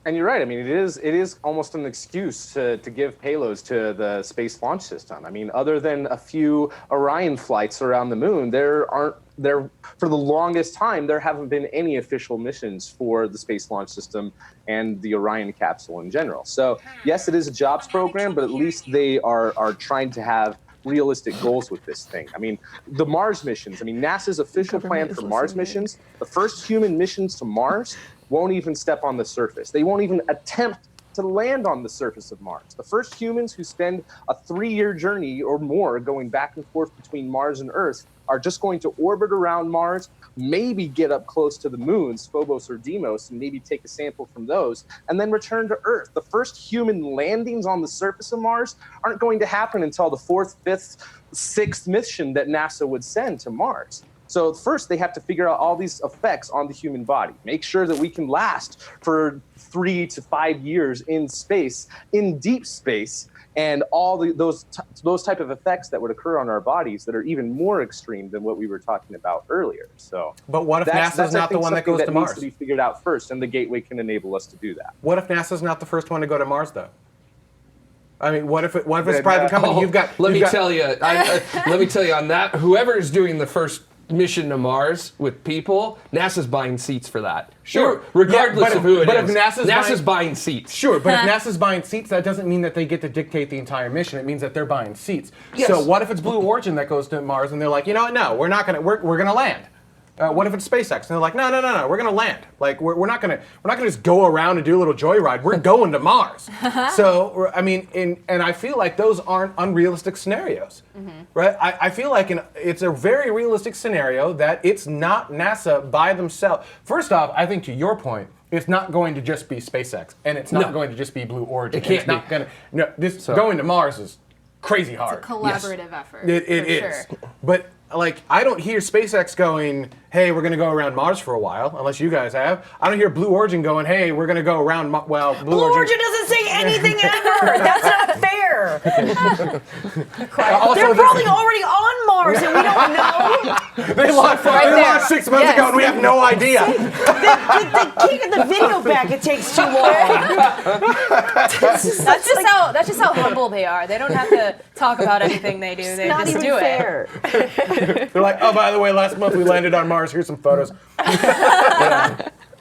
And you're right. I mean, it is almost an excuse to give payloads to the Space Launch System. I mean, other than a few Orion flights around the moon, for the longest time, there haven't been any official missions for the Space Launch System and the Orion capsule in general. So yes, it is a jobs program, but at least they are trying to have realistic goals with this thing. I mean, the Mars missions, NASA's official plan for Mars missions, the first human missions to Mars won't even step on the surface. They won't even attempt to land on the surface of Mars. The first humans who spend a 3-year journey or more going back and forth between Mars and Earth are just going to orbit around Mars, maybe get up close to the moons, Phobos or Deimos, and maybe take a sample from those, and then return to Earth. The first human landings on the surface of Mars aren't going to happen until the 4th, 5th, 6th mission that NASA would send to Mars. So first, they have to figure out all these effects on the human body, make sure that we can last for 3 to 5 years in space, in deep space, and all those type of effects that would occur on our bodies that are even more extreme than what we were talking about earlier. So, but what if NASA's not the one that goes to Mars? Needs to be figured out first, and the Gateway can enable us to do that. What if NASA's not the first one to go to Mars, though? I mean, what if it's a private company? Let me tell you on that. Whoever's doing the first mission to Mars with people, NASA's buying seats for that. Sure. Regardless of who it is. But if NASA's buying seats. Sure, but if NASA's buying seats, that doesn't mean that they get to dictate the entire mission. It means that they're buying seats. Yes. So what if it's Blue Origin that goes to Mars and they're like, you know what, no, we're gonna land. What if it's SpaceX? And they're like, no, we're gonna land. Like we're not gonna just go around and do a little joyride. We're going to Mars. So I mean, and I feel like those aren't unrealistic scenarios, right? I feel like it's a very realistic scenario that it's not NASA by themselves. First off, I think to your point, it's not going to just be SpaceX, and it's not going to just be Blue Origin. It can't it's not gonna. No, going to Mars is crazy hard. It's a collaborative effort. It is, sure. but. Like, I don't hear SpaceX going, hey, we're going to go around Mars for a while, unless you guys have. I don't hear Blue Origin going, hey, we're going to go around, Blue Origin doesn't say anything ever. That's not fair. They're probably already on Mars and we don't know. They launched 6 months ago and we have no idea. They can't get the video back. It takes too long. That's just how humble they are. They don't have to talk about anything they do. They not just even do fair. They're like, oh, by the way, last month we landed on Mars. Here's some photos.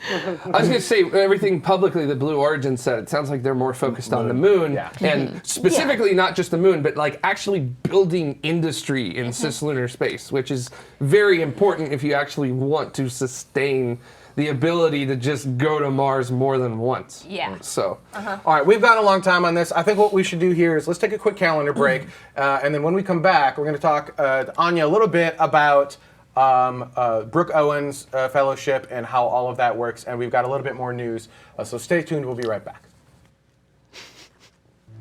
I was going to say, everything publicly that Blue Origin said, it sounds like they're more focused on the moon, and specifically not just the moon, but like actually building industry in cislunar space, which is very important if you actually want to sustain the ability to just go to Mars more than once. Yeah. So. All right, we've gone a long time on this. I think what we should do here is let's take a quick calendar break, and then when we come back, we're going to talk to Anya a little bit about Brook Owens Fellowship, and how all of that works. And we've got a little bit more news. So stay tuned. We'll be right back.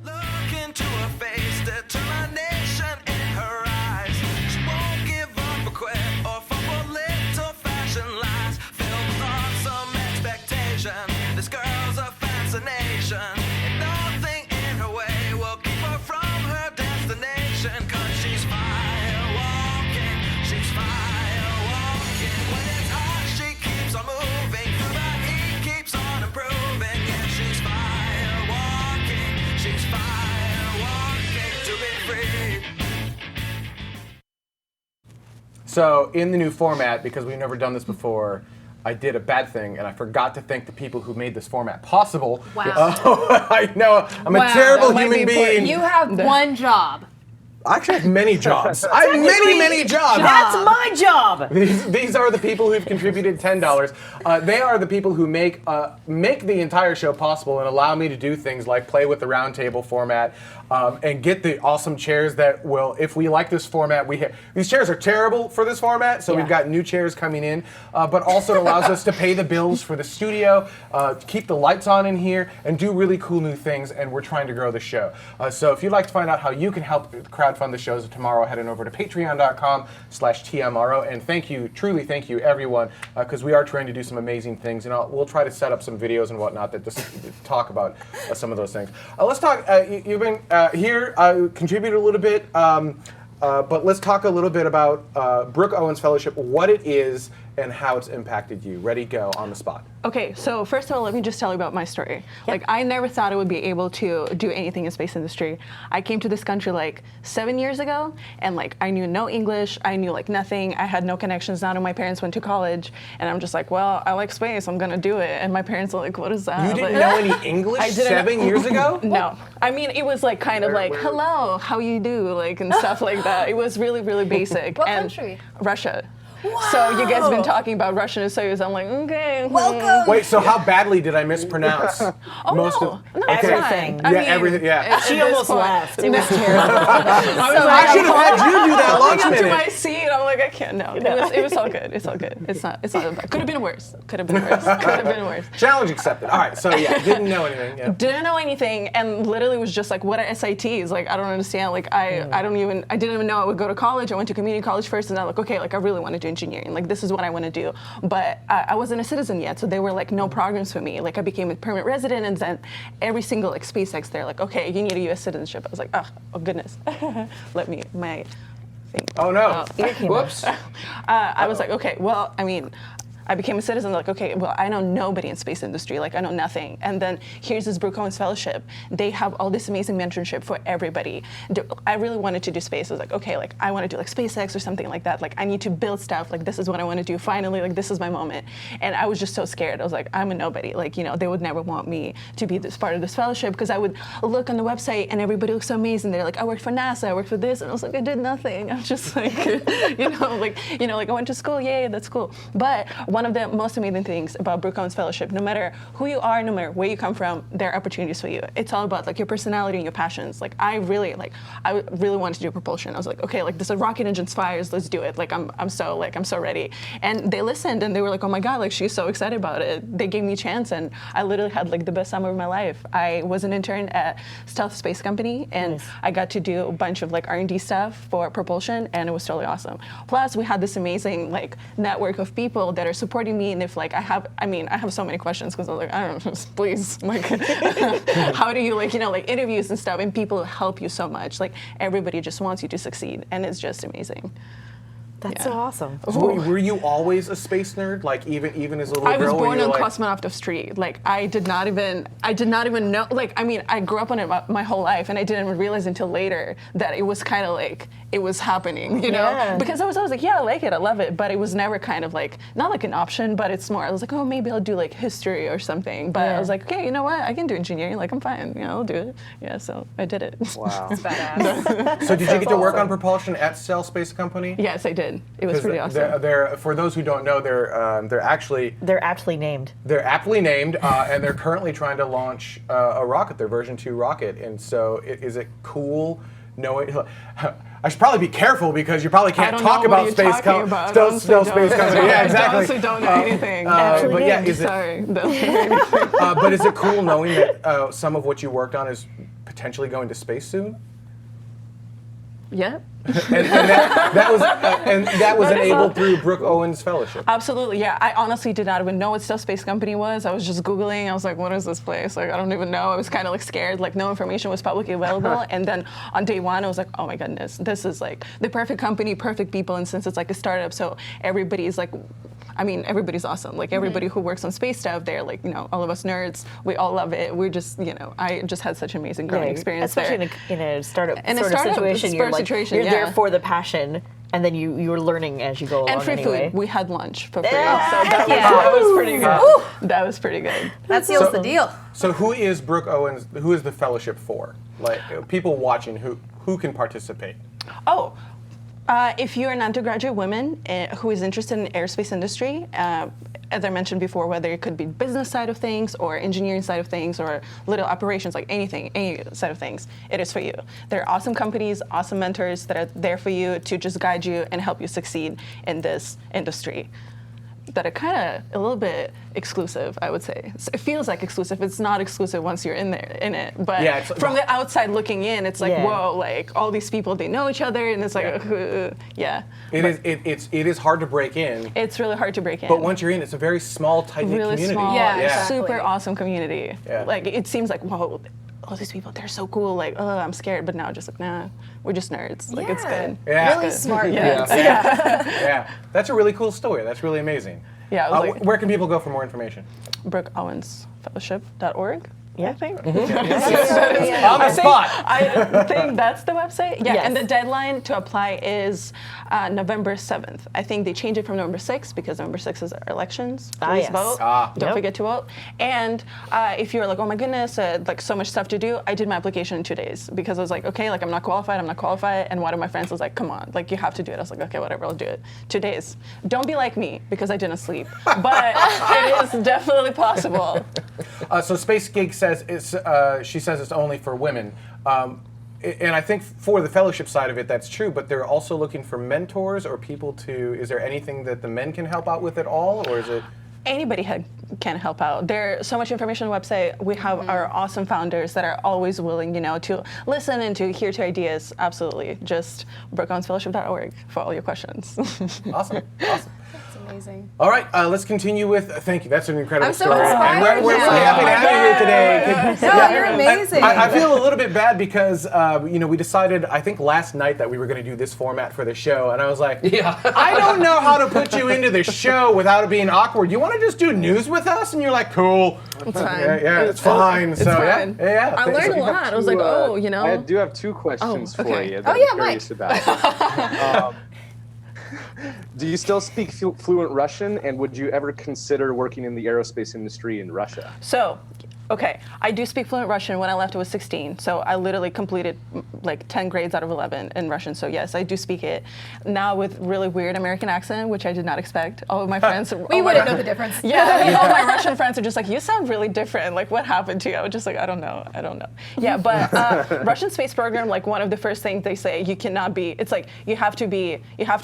Look into her face, determination in her eyes. She won't give up or quit or fumble little fashion lies. Filled with awesome expectation, this girl's a fascination. And nothing in her way will keep her from her destination. 'Cause she's fire walking, she's fire walking. When it's hot, she keeps on moving. Through the heat, keeps on improving. Yeah, she's fire walking, she's fire walking to be free. So in the new format, because we've never done this before, I did a bad thing, and I forgot to thank the people who made this format possible. Wow. I know, I'm Wow, a terrible that might human be being. You have one job. I actually have many jobs. I have many jobs. That's my job. These are the people who've contributed $10. They are the people who make the entire show possible and allow me to do things like play with the roundtable format and get the awesome chairs that will, if we like this format, these chairs are terrible for this format, so we've got new chairs coming in, but also it allows us to pay the bills for the studio, keep the lights on in here, and do really cool new things, and we're trying to grow the show. So if you'd like to find out how you can help crowdfund the shows tomorrow, head on over to patreon.com/TMRO, and truly thank you everyone, because we are trying to do some amazing things, and we'll try to set up some videos and whatnot that just talk about some of those things. Let's talk, you've been here, contributed a little bit, but let's talk a little bit about Brook Owens Fellowship, what it is, and how it's impacted you. Ready, go, on the spot. Okay, so first of all, let me just tell you about my story. Like, I never thought I would be able to do anything in space industry. I came to this country like 7 years ago, and like I knew no English, I knew like nothing, I had no connections. None of my parents went to college, and I'm just like, well, I like space, I'm gonna do it. And my parents are like, what is that? You didn't Like, know any English I didn't 7 years ago? No, I mean it was like kind of like, hello, how you do, like, and stuff like that. It was really, really basic. What and country? Russia. So you guys have been talking about Russian and Soyuz. I'm like, okay. Welcome. Wait, so how badly did I mispronounce No, everything. I mean, everything, yeah. She at this almost point- left. It was terrible. I should have had you do that launch Up to my minute. seat, I'm like, I can't. No, it was all good. It's all good. It's not bad. Could have been worse. Could have been worse. Could have been worse. Challenge accepted. All right, so yeah, didn't know anything. Yeah. Didn't know anything, and literally was just like, what are SITs? Like, I don't understand. Like, I didn't even know I would go to college. I went to community college first, and I'm like, okay, like I really want to do engineering. Like, this is what I want to do. But I wasn't a citizen yet, so they were like, no programs for me. Like, I became a permanent resident, and then every single like SpaceX, they're like, okay, you need a U.S. citizenship. I was like, oh goodness, my thing. Oh no. Whoops. I was like, okay, well, I mean, I became a citizen, like, okay, well, I know nobody in space industry, like, I know nothing. And then here's this Brook Owens Fellowship. They have all this amazing mentorship for everybody. I really wanted to do space. I was like, okay, like, I want to do like SpaceX or something like that. Like, I need to build stuff. Like, this is what I want to do. Finally, like, this is my moment. And I was just so scared. I was like, I'm a nobody. Like, you know, they would never want me to be this part of this fellowship, because I would look on the website and everybody looks so amazing. They're like, I worked for NASA, I worked for this. And I was like, I did nothing. I was just like, like I went to school. Yay, that's cool. But one of the most amazing things about Brook Owens Fellowship, no matter who you are, no matter where you come from, there are opportunities for you. It's all about like your personality and your passions. Like I really wanted to do propulsion. I was like, okay, like this is rocket engines fires, let's do it. Like I'm so ready. And they listened and they were like, oh my God, like she's so excited about it. They gave me a chance, and I literally had like the best summer of my life. I was an intern at Stealth Space Company, and I got to do a bunch of like R&D stuff for propulsion, and it was totally awesome. Plus we had this amazing like network of people that are supporting me. And if like I have so many questions, because I'm like, I don't know, please, like, how do you like interviews and stuff, and people help you so much. Like everybody just wants you to succeed, and it's just amazing. That's so awesome. Were you always a space nerd? Like even as a little girl? I was born on like... Cosmonauta Street. Like I did not even know. Like I mean, I grew up on it my whole life, and I didn't even realize until later that it was kind of like it was happening. You know, because I was always like, yeah, I like it, I love it, but it was never kind of like not like an option, but it's more. I was like, oh, maybe I'll do like history or something. But I was like, okay, you know what? I can do engineering. Like I'm fine. You know, I'll do it. Yeah, so I did it. Wow. That's badass. So did you get to work on propulsion at Stealth Space Company? Yes, I did. It was pretty awesome. They're for those who don't know, they're aptly named. They're aptly named, and they're currently trying to launch a rocket, their version 2 rocket. And so, is it cool knowing? I should probably be careful because you probably can't don't talk know what about you're space talking about. still Honestly, space don't. company. Yeah, I exactly. honestly don't know anything. But yeah, is it? Sorry. Don't know anything. But is it cool knowing that some of what you worked on is potentially going to space soon? Yeah. And that was enabled through Brook Owens Fellowship. Absolutely, yeah. I honestly did not even know what Stealth Space Company was. I was just Googling. I was like, what is this place? Like, I don't even know. I was kind of like scared. Like, no information was publicly available. And then on day one, I was like, oh my goodness, this is like the perfect company, perfect people. And since it's like a startup, so everybody's like, I mean, everybody's awesome. Like, everybody who works on space stuff, they're like, you know, all of us nerds, we all love it. We're just, you know, I just had such amazing growing experience especially there. in a startup In a sort of startup situation. You're like, situation, you're yeah. there for the passion, and then you're learning as you go along. And free anyway. food. We had lunch for free. Yeah. So that was pretty good. That was pretty good. That seals the deal. So who is Brook Owens? Who is the fellowship for? Like people watching, who can participate? Oh, if you're an undergraduate woman who is interested in aerospace industry, as I mentioned before, whether it could be business side of things or engineering side of things or little operations, like anything, any side of things, it is for you. There are awesome companies, awesome mentors that are there for you to just guide you and help you succeed in this industry. That are kind of a little bit exclusive, I would say. It feels like exclusive. It's not exclusive once you're in it. But Yeah, from the outside looking in, it's like, Yeah. whoa, like all these people, they know each other, and it's like, yeah. It is hard to break in. It's really hard to break in. But once you're in, it's a very small, tight-knit really community. small, Yeah, exactly. super awesome community. Yeah. Like it seems like, whoa, all these people, they're so cool. Like, oh, I'm scared, but now just like, nah, we're just nerds. Like it's good. Yeah. Really smart Yeah. nerds. Yeah, that's a really cool story. That's really amazing. Yeah, it was like- where can people go for more information? BrookOwensFellowship.org. Yeah. I think. On the spot. I think that's the website. Yeah, Yes. and the deadline to apply is November 7th. I think they changed it from November 6th because November 6th is our elections. Please yes. vote. Don't forget to vote. And if you're like, oh my goodness, like so much stuff to do, I did my application in 2 days because I was like, okay, like I'm not qualified. And one of my friends was like, come on, like you have to do it. I was like, okay, whatever, I'll do it. 2 days. Don't be like me because I didn't sleep. But it is definitely possible. So Space Geek says she says it's only for women. And I think for the fellowship side of it, that's true, but they're also looking for mentors or people to, is there anything that the men can help out with at all, or is it? Anybody can help out. There's so much information on the website. We have our awesome founders that are always willing, to listen and to hear to ideas. Absolutely. Just brookowensfellowship.org for all your questions. Awesome. That's amazing. All right, let's continue with, thank you, that's an incredible I'm so story. inspired And we're really now. happy to have you here today. No, you're amazing. I feel a little bit bad because, we decided, I think last night that we were going to do this format for the show, and I was like, I don't know how to put you into the show without it being awkward. You want to just do news with us? And you're like, cool. It's fine. Yeah, it's fine. It's so, fine. yeah. I learned a lot. I was like, oh, I do have two questions for okay. you that Oh, yeah, I'm curious Mike. about. Do you still speak fluent Russian, and would you ever consider working in the aerospace industry in Russia? So, okay, I do speak fluent Russian. When I left, I was 16, so I literally completed like 10 grades out of 11 in Russian. So yes, I do speak it. Now with really weird American accent, which I did not expect. All of my friends, We wouldn't know the difference. yeah, all my Russian friends are just like, you sound really different. Like, what happened to you? I was just like, I don't know. Yeah, but Russian space program, like one of the first things they say, you cannot be. It's like you have to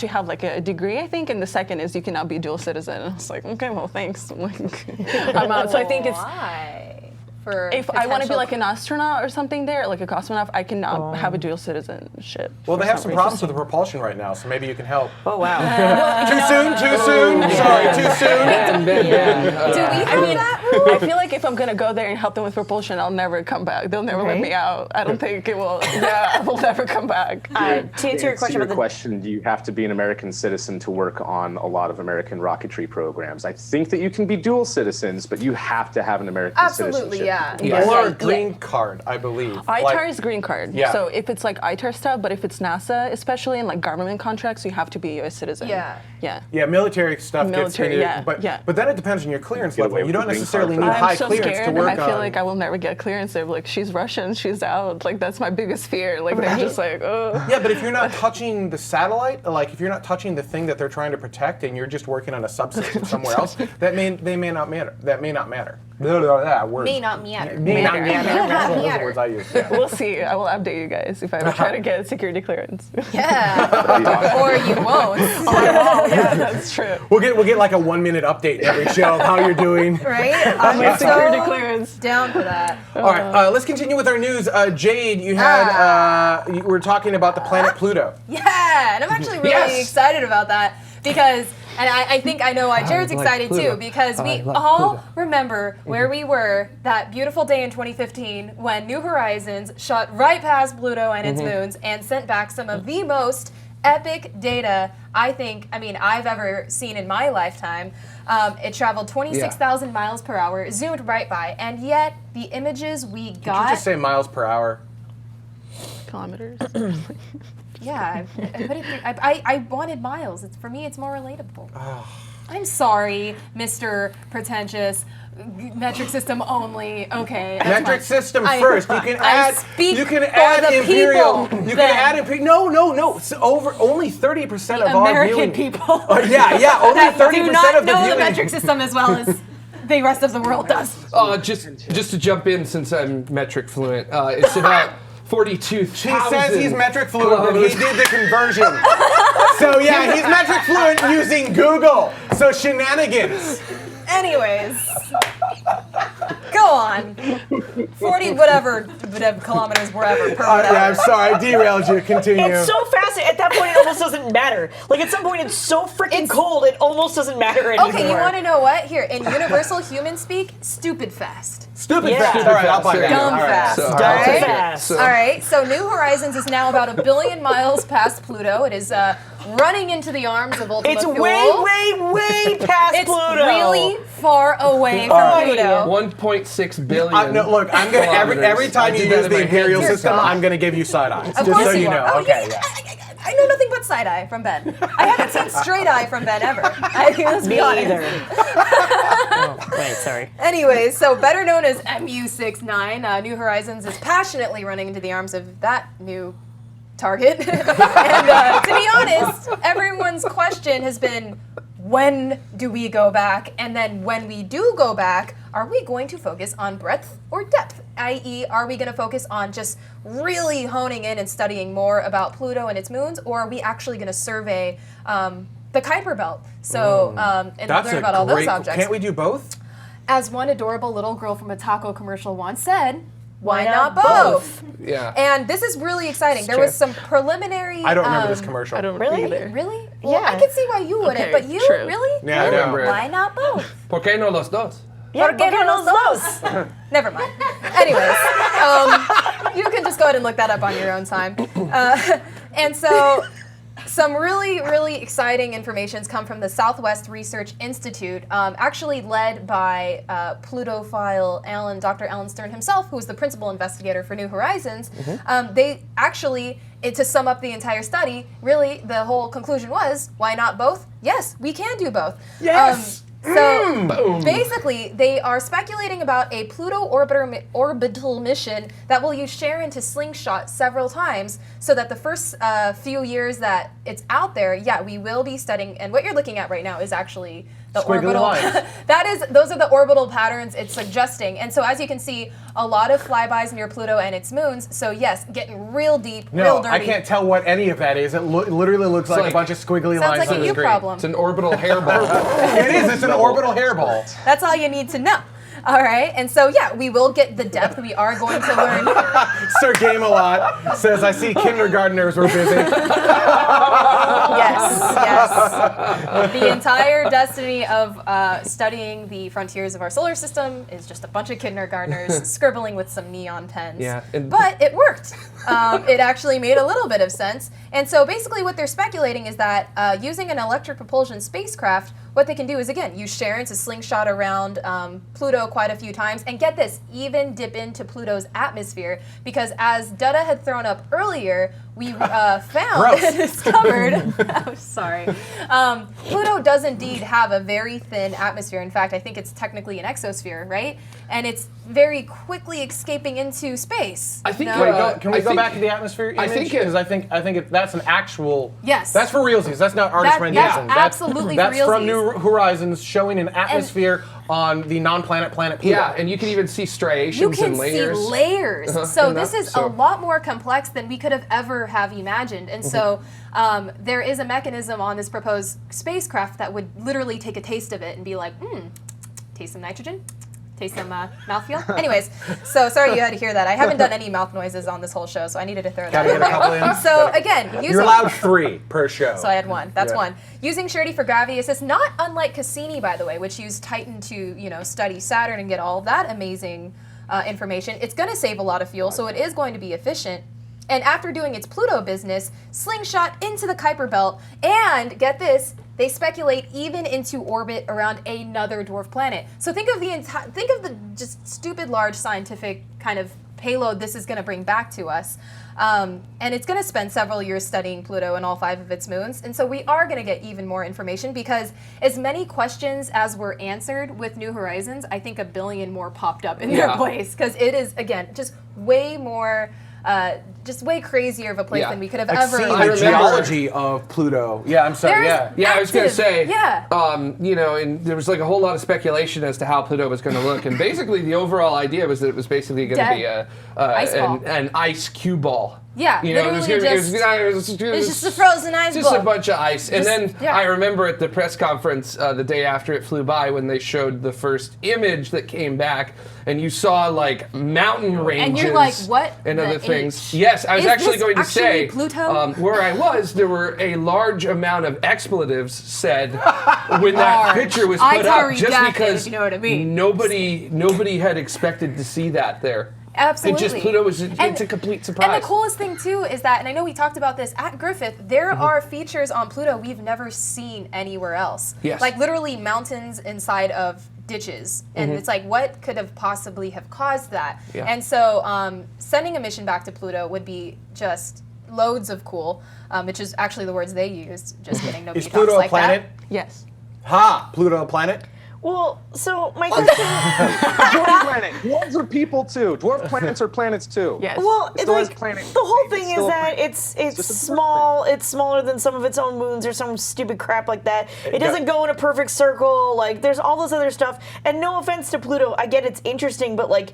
have like a degree, I think, and the second is you cannot be dual citizen. And I was like, okay, well, thanks. I'm out. So I think it's. Why? For If I want to be potential- like an astronaut or something there, like a cosmonaut, I cannot have a dual citizenship. Well, for they have some reason. problems with the propulsion right now, so maybe you can help. Oh wow. Too soon? Sorry, too soon? Do we have that rule? I feel like if I'm gonna go there and help them with propulsion, I'll never come back. They'll never let Right. me out. I don't think it will. Yeah, I will never come back. To answer your question about the question, do you have to be an American citizen to work on a lot of American rocketry programs? I think that you can be dual citizens, but you have to have an American Absolutely, citizenship. yeah. Or a Yeah. green card, I believe. ITAR is green card. Yeah. So if it's like ITAR stuff, but if it's NASA, especially in like government contracts, you have to be a U.S. citizen. Yeah. Yeah. Yeah, military stuff Military, gets yeah, but yeah. but then it depends on your clearance Get level. away You with don't the green necessarily card need for high I'm so clearance scared, to and work I feel on. like I will never get clearance. They're like, she's Russian, she's out. Like that's my biggest fear. Like they're just like, oh. Yeah, but if you're not touching the satellite, like if you're not touching the thing that they're trying to protect, and you're just working on a subsystem somewhere else, they may not matter. That may not matter. Word. May not matter. May not matter. Those are the matter. words I use. Yeah. We'll see. I will update you guys if I ever try to get security clearance. Yeah. Or you won't. Yeah, that's true. We'll get like a 1 minute update every show of how you're doing. Right? I'm I'm with security so clearance. down for that. All right, let's continue with our news. Jade, you had you were talking about the planet Pluto. Yeah, and I'm actually really Yes. excited about that because, and I think I know why Jared's like excited Pluto. too, because we like all Pluto. remember where we were that beautiful day in 2015 when New Horizons shot right past Pluto and its moons and sent back some of the most epic data I've ever seen in my lifetime. It traveled 26,000 miles per hour, zoomed right by, and yet the images we Did got. you just say miles per hour? Kilometers. Yeah, I put it through. I wanted miles. For me, it's more relatable. I'm sorry, Mr. Pretentious. Metric system only. Okay. that's Metric fine. system I- first. You can I add. speak You can for add the imperial. people, You can then. add imperial. No. It's only 30% of our American viewing. people. Yeah. Only that 30% do not of the know the viewing. metric system as well as the rest of the world does. Just to jump in, since I'm metric fluent, it's about 42,000. He says he's metric fluent, but he did the conversion. So yeah, he's metric fluent using Google. So shenanigans. Anyways, go on. 40 whatever kilometers wherever per whatever. Yeah, I'm sorry, I derailed you. Continue. It's so fast. At that point, it almost doesn't matter. Like at some point, it's so freaking cold, it almost doesn't matter anymore. Okay, you want to know what? Here, in universal human speak, stupid fast. Stupid Yeah. fast. All right, I'll buy that. Dumb All right. fast. So, Dumb I'll take it. fast. So- All right, so New Horizons is now about 1 billion miles past Pluto. It is running into the arms of Ultima It's Thule. way past It's Pluto. really far away from Pluto. 1.6 billion. No, look, I'm gonna kilometers. every time I you did that use in the my imperial head. system, God. I'm gonna give you side eyes, Of just course so you are. know. Oh, Okay, yeah. yeah. I know nothing but side eye from Ben. I haven't seen straight eye from Ben ever. Let's be Me honest. either. Oh, right, sorry. Anyways, so better known as MU69, New Horizons is passionately running into the arms of that new target. And to be honest, everyone's question has been, when do we go back? And then when we do go back, are we going to focus on breadth or depth? I.e., are we going to focus on just really honing in and studying more about Pluto and its moons, or are we actually going to survey the Kuiper Belt? So, and That's learn a about all those great. objects. Can't we do both? As one adorable little girl from a taco commercial once said, why not not both? Yeah. And this is really exciting. There was some preliminary. I don't remember this commercial. I don't Really? either. Really? Well, Yeah. I can see why you wouldn't, Okay, but you true. really? Yeah, I Really? know. Why not both? ¿Por qué no los dos? Yeah, ¿Por qué no los dos? Never mind. Anyways, you can just go ahead and look that up on your own time. And so, some really, really exciting informations come from the Southwest Research Institute, actually led by Plutophile Dr. Alan Stern himself, who is the principal investigator for New Horizons. They actually, to sum up the entire study, really the whole conclusion was, why not both? Yes, we can do both. Yes! So basically, they are speculating about a Pluto orbital mission that will use Sharon to slingshot several times, so that the first few years that it's out there, yeah, we will be studying. And what you're looking at right now is actually the Squiggly orbital. lines. Those are the orbital patterns it's suggesting. And so as you can see, a lot of flybys near Pluto and its moons. So yes, getting real deep, real No, dirty. I can't tell what any of that is. It literally looks like a like- bunch of squiggly Sounds lines like on a the you screen. problem. It's an orbital hairball. It is. It's an orbital hairball. That's all you need to know. All right, and so yeah, we will get the depth. We are going to learn. Sir Game-A-Lot says, I see kindergartners were busy. Yes. The entire destiny of studying the frontiers of our solar system is just a bunch of kindergartners scribbling with some neon pens. Yeah, and- But it worked. It actually made a little bit of sense. And so basically what they're speculating is that using an electric propulsion spacecraft, what they can do is, again, use Sharon to slingshot around Pluto quite a few times. And get this, even dip into Pluto's atmosphere. Because as Dutta had thrown up earlier, we found and discovered, I'm sorry, Pluto does indeed have a very thin atmosphere. In fact, I think it's technically an exosphere, right? And it's very quickly escaping into space. I think, No? Can we I go think- back to the atmosphere image? I think Because I think that's an actual. Yes. That's for realsies. That's not artist That's rendition. absolutely for That's from realsies. New Horizons showing an atmosphere on the non-planet planet Pluto. Yeah, and you can even see striations You can and layers. see layers. So and this that- is so- a lot more complex than we could have ever have imagined. And so there is a mechanism on this proposed spacecraft that would literally take a taste of it and be like, taste some nitrogen, taste some mouthfeel. Anyways, so sorry you had to hear that. I haven't done any mouth noises on this whole show, so I needed to throw that Gotta get a couple in. So again, using... You're allowed 3 per show. So I had one. That's Yeah. one. Using surety for gravity assist, not unlike Cassini, by the way, which used Titan to study Saturn and get all of that amazing information. It's going to save a lot of fuel, so it is going to be efficient. And after doing its Pluto business, slingshot into the Kuiper Belt, and get this, they speculate even into orbit around another dwarf planet. So think of the just stupid large scientific kind of payload this is going to bring back to us. And it's going to spend several years studying Pluto and all 5 of its moons. And so we are going to get even more information, because as many questions as were answered with New Horizons, I think 1 billion more popped up in their place, because it is, again, just way more... just way crazier of a place Yeah. than we could have Like ever seeing imagined. the geology of Pluto. Yeah, I'm sorry. There's- Yeah. Yeah, I was going to Active, say, yeah. and there was like a whole lot of speculation as to how Pluto was going to look, and basically the overall idea was that it was basically going to be Ice ball. an ice cue ball. Yeah, You know, it was literally gonna be- it's just a frozen ice just ball. a bunch of ice. And then yeah. I remember at the press conference the day after it flew by, when they showed the first image that came back, and you saw like mountain ranges And you're like, what and the other things. H? Yes, I was Is actually this going to actually say Pluto? where I was, there were a large amount of expletives said when that Large. picture was I put up, redacted, just because if you know what I mean. nobody had expected to see that there. Absolutely. It just Pluto was it's And- a complete surprise. And the coolest thing too is that, and I know we talked about this at Griffith, there are features on Pluto we've never seen anywhere else. Yes. Like literally mountains inside of ditches. And it's like, what could have possibly have caused that? Yeah. And so sending a mission back to Pluto would be just loads of cool, which is actually the words they used. Just kidding, nobody Is talks Pluto like a planet? Yes. Ha! Pluto a planet? Well, so my question. Dwarf planet. Dwarves are people too. Dwarf planets are planets too. Yes. Well, It's it's still like has planet the whole names. It's thing is still a that planet. it's just a small. It's smaller than some of its own moons or some stupid crap like that. It doesn't go in a perfect circle. Like there's all this other stuff. And no offense to Pluto, I get it's interesting, but like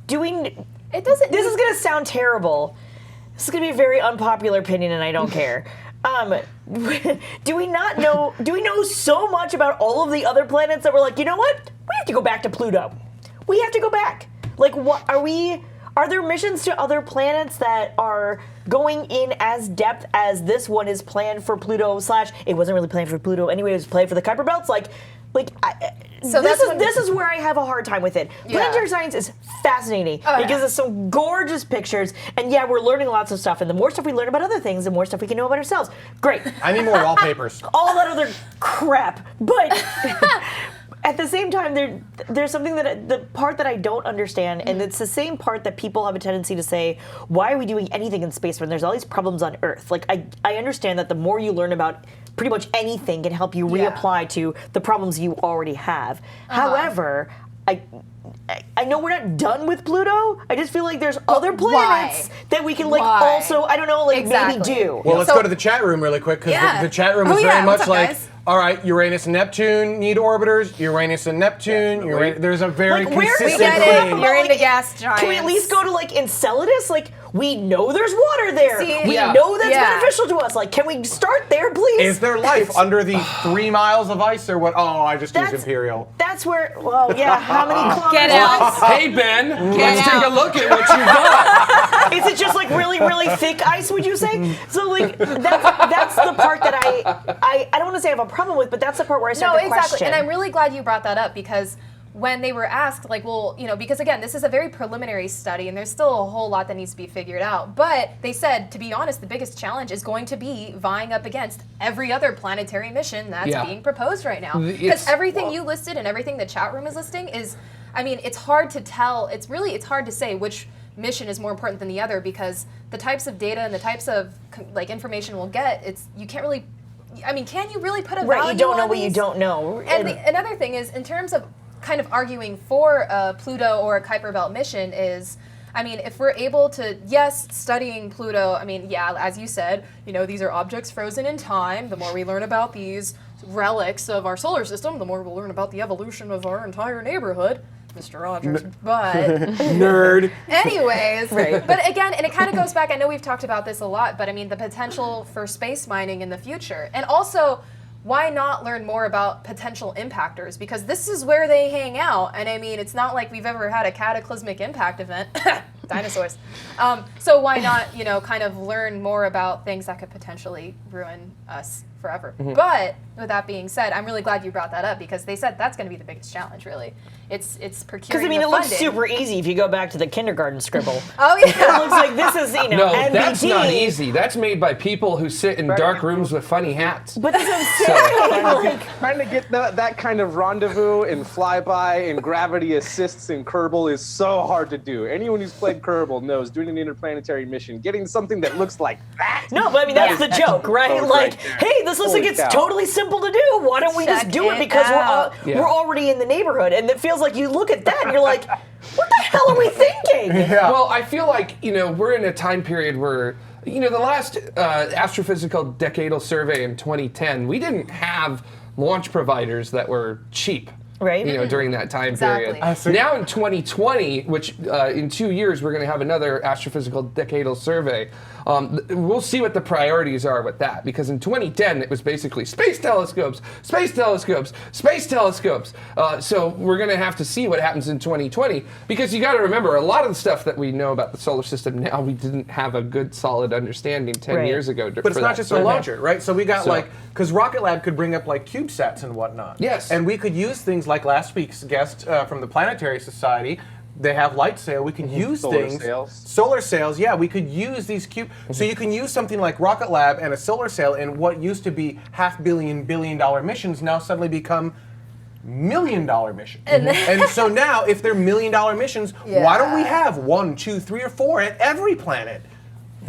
doing. It doesn't. This is gonna sound terrible. This is gonna be a very unpopular opinion, and I don't care. Do we know so much about all of the other planets that we're like, you know what? We have to go back to Pluto. We have to go back. Like, what are we? Are there missions to other planets that are going in as depth as this one is planned for Pluto? / it wasn't really planned for Pluto anyway. It was planned for the Kuiper Belts. So this is where I have a hard time with it. Yeah. Planetary science is fascinating. Oh, It yeah. gives us some gorgeous pictures, and yeah, we're learning lots of stuff. And the more stuff we learn about other things, the more stuff we can know about ourselves. Great. I need more wallpapers. All that other crap, but at the same time, there's something that the part that I don't understand, and it's the same part that people have a tendency to say, why are we doing anything in space when there's all these problems on Earth? Like, I understand that the more you learn about pretty much anything can help you reapply to the problems you already have. However, I know we're not done with Pluto. I just feel like there's other planets that we can like Why? also, I don't know, like Exactly. maybe do. Well, let's So- go to the chat room really quick, because Yeah. the chat room Oh, is yeah. very What's much up, like, guys? all right, Uranus and Neptune need orbiters. Uranus and Neptune. There's a very Like, where- consistent We get theme. it. You're Like, into gas giants. Can we at least go to like Enceladus? Like we know there's water there. See, we Yeah. know that's Yeah. beneficial to us. Like, can we start there, please? Is there life under the 3 miles of ice, or what? Oh, I just used Imperial. That's where. Well, yeah. How many kilometers? Get out. Hey Ben, let's take a out. look at what you got. Is it just like really, really thick ice? Would you say? So like that's the part that I don't want to say I have a problem with, but that's the part where I start No, to exactly. question. And I'm really glad you brought that up, because when they were asked, like, well, because again, this is a very preliminary study and there's still a whole lot that needs to be figured out. But they said, to be honest, the biggest challenge is going to be vying up against every other planetary mission that's Yeah. being proposed right now. It's- Because everything you listed and everything the chat room is listing is, I mean, it's hard to tell. It's hard to say which mission is more important than the other, because the types of data and the types of like information we'll get, you can't really. I mean, can you really put a value right, you don't know on what you these? don't know. And another thing is, in terms of kind of arguing for a Pluto or a Kuiper Belt mission is, I mean, if we're able to, yes, studying Pluto, I mean, yeah, as you said, these are objects frozen in time. The more we learn about these, relics of our solar system, the more we'll learn about the evolution of our entire neighborhood. Mr. Rogers, but Nerd. anyways, Right. but again, and it kind of goes back, I know we've talked about this a lot, but I mean the potential for space mining in the future. And also, why not learn more about potential impactors? Because this is where they hang out. And I mean, it's not like we've ever had a cataclysmic impact event. Dinosaurs. So why not, you know, kind of learn more about things that could potentially ruin us forever. But with that being said, I'm really glad you brought that up because they said that's going to be the biggest challenge, really. It's procuring Because I mean, the it looks funding. super easy if you go back to the kindergarten scribble. Oh yeah. It looks like this is, you know, No, MBT. that's not easy. That's made by people who sit in dark rooms with funny hats. But that's what I'm saying. Trying to get that kind of rendezvous and flyby and gravity assists in Kerbal is so hard to do. Anyone who's played Kerbal knows doing an interplanetary mission, getting something that looks like that. No, but I mean, that's the joke, right? code Like, right there. hey, this looks like Holy it's cow. totally simple to do. Why don't we just Check do it it because out. we're already in the neighborhood? And it feels like you look at that and you're like, what the hell are we thinking? Yeah. Well, I feel like, you know, we're in a time period where, you know, the last astrophysical decadal survey in 2010, we didn't have launch providers that were cheap. Right. You know, during that time Exactly. period. Now in 2020, which in 2 years we're going to have another astrophysical decadal survey. We'll see what the priorities are with that, because in 2010 it was basically space telescopes, space telescopes, space telescopes. So we're going to have to see what happens in 2020, because you got to remember a lot of the stuff that we know about the solar system now we didn't have a good solid understanding 10 Right. years ago. But it's not just a launcher, right? So we got So- because Rocket Lab could bring up like CubeSats and whatnot. Yes. And we could use things like last week's guest from the Planetary Society. They have light sail. We could use Solar things. sails. Solar sails, yeah. We could use these So you can use something like Rocket Lab and a solar sail in what used to be $500 billion missions now suddenly become $1 million missions. And so now, if they're $1 million missions, why don't we have 1, 2, 3, or 4 at every planet?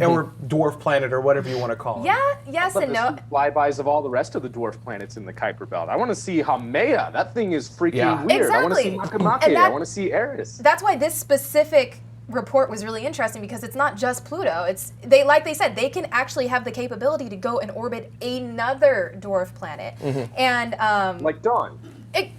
Or dwarf planet, or whatever you want to call it. Yeah, yes But and no. flybys of all the rest of the dwarf planets in the Kuiper Belt. I want to see Haumea. That thing is freaking Yeah. weird. I want to see Exactly. Makemake. And that- I want to see Eris. That's why this specific report was really interesting, because it's not just Pluto. It's like they said, they can actually have the capability to go and orbit another dwarf planet. And Like Dawn.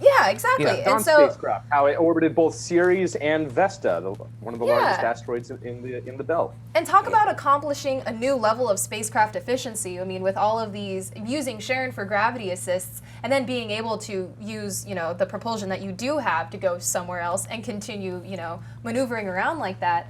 yeah, exactly. Yeah, and Dawn so spacecraft. How it orbited both Ceres and Vesta, one of the Yeah. largest asteroids in the belt. and talk about accomplishing a new level of spacecraft efficiency. I mean, with all of these, using Sharon for gravity assists, and then being able to use, you know, the propulsion that you do have to go somewhere else and continue, you know, maneuvering around like that.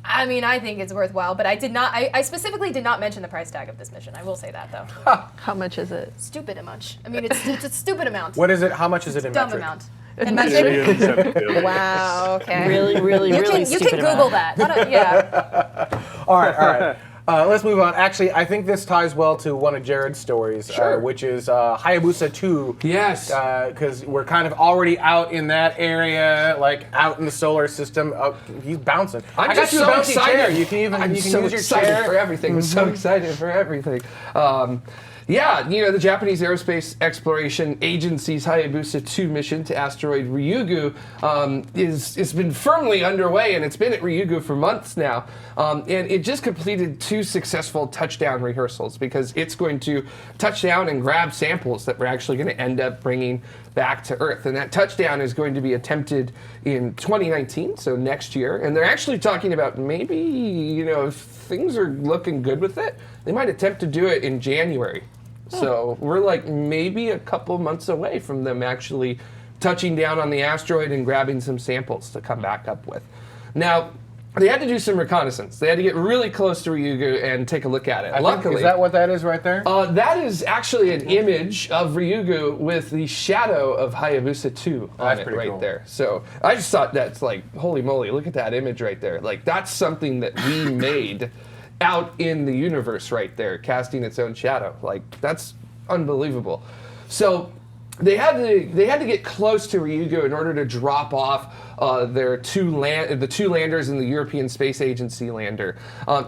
I mean, I think it's worthwhile, but I specifically did not mention the price tag of this mission. I will say that, though. How much is it? Stupid amount. I mean, it's a stupid amount. What is it? How much is it in Dumb metric? amount. In metric? Wow, okay. Really, really, You really can stupid Google amount. that. Why don't- yeah. All right. Let's move on. Actually, I think this ties well to one of Jared's stories, which is Hayabusa 2. Yes. Because we're kind of already out in that area, like out in the solar system. Oh, he's bouncing. I'm I got just you a so bouncy excited. chair. You can even I'm you can so use your excited chair. for everything. I'm so excited for everything. Yeah, you know, the Japanese Aerospace Exploration Agency's Hayabusa 2 mission to asteroid Ryugu is been firmly underway, and it's been at Ryugu for months now. And it just completed 2 successful touchdown rehearsals, because it's going to touch down and grab samples that we're actually going to end up bringing back to Earth. And that touchdown is going to be attempted in 2019, so next year. And they're actually talking about maybe, you know, if things are looking good with it, they might attempt to do it in January. So we're like maybe a couple months away from them actually touching down on the asteroid and grabbing some samples to come back up with. Now, they had to do some reconnaissance. They had to get really close to Ryugu and take a look at it. Luckily, Is that what that is right there? that is actually an image of Ryugu with the shadow of Hayabusa 2 on That's it pretty right cool. there. So I just thought that's like, holy moly, look at that image right there. Like, that's something that we made out in the universe right there, casting its own shadow. Like, that's unbelievable. So they had to get close to Ryugu in order to drop off the two landers in the European Space Agency lander.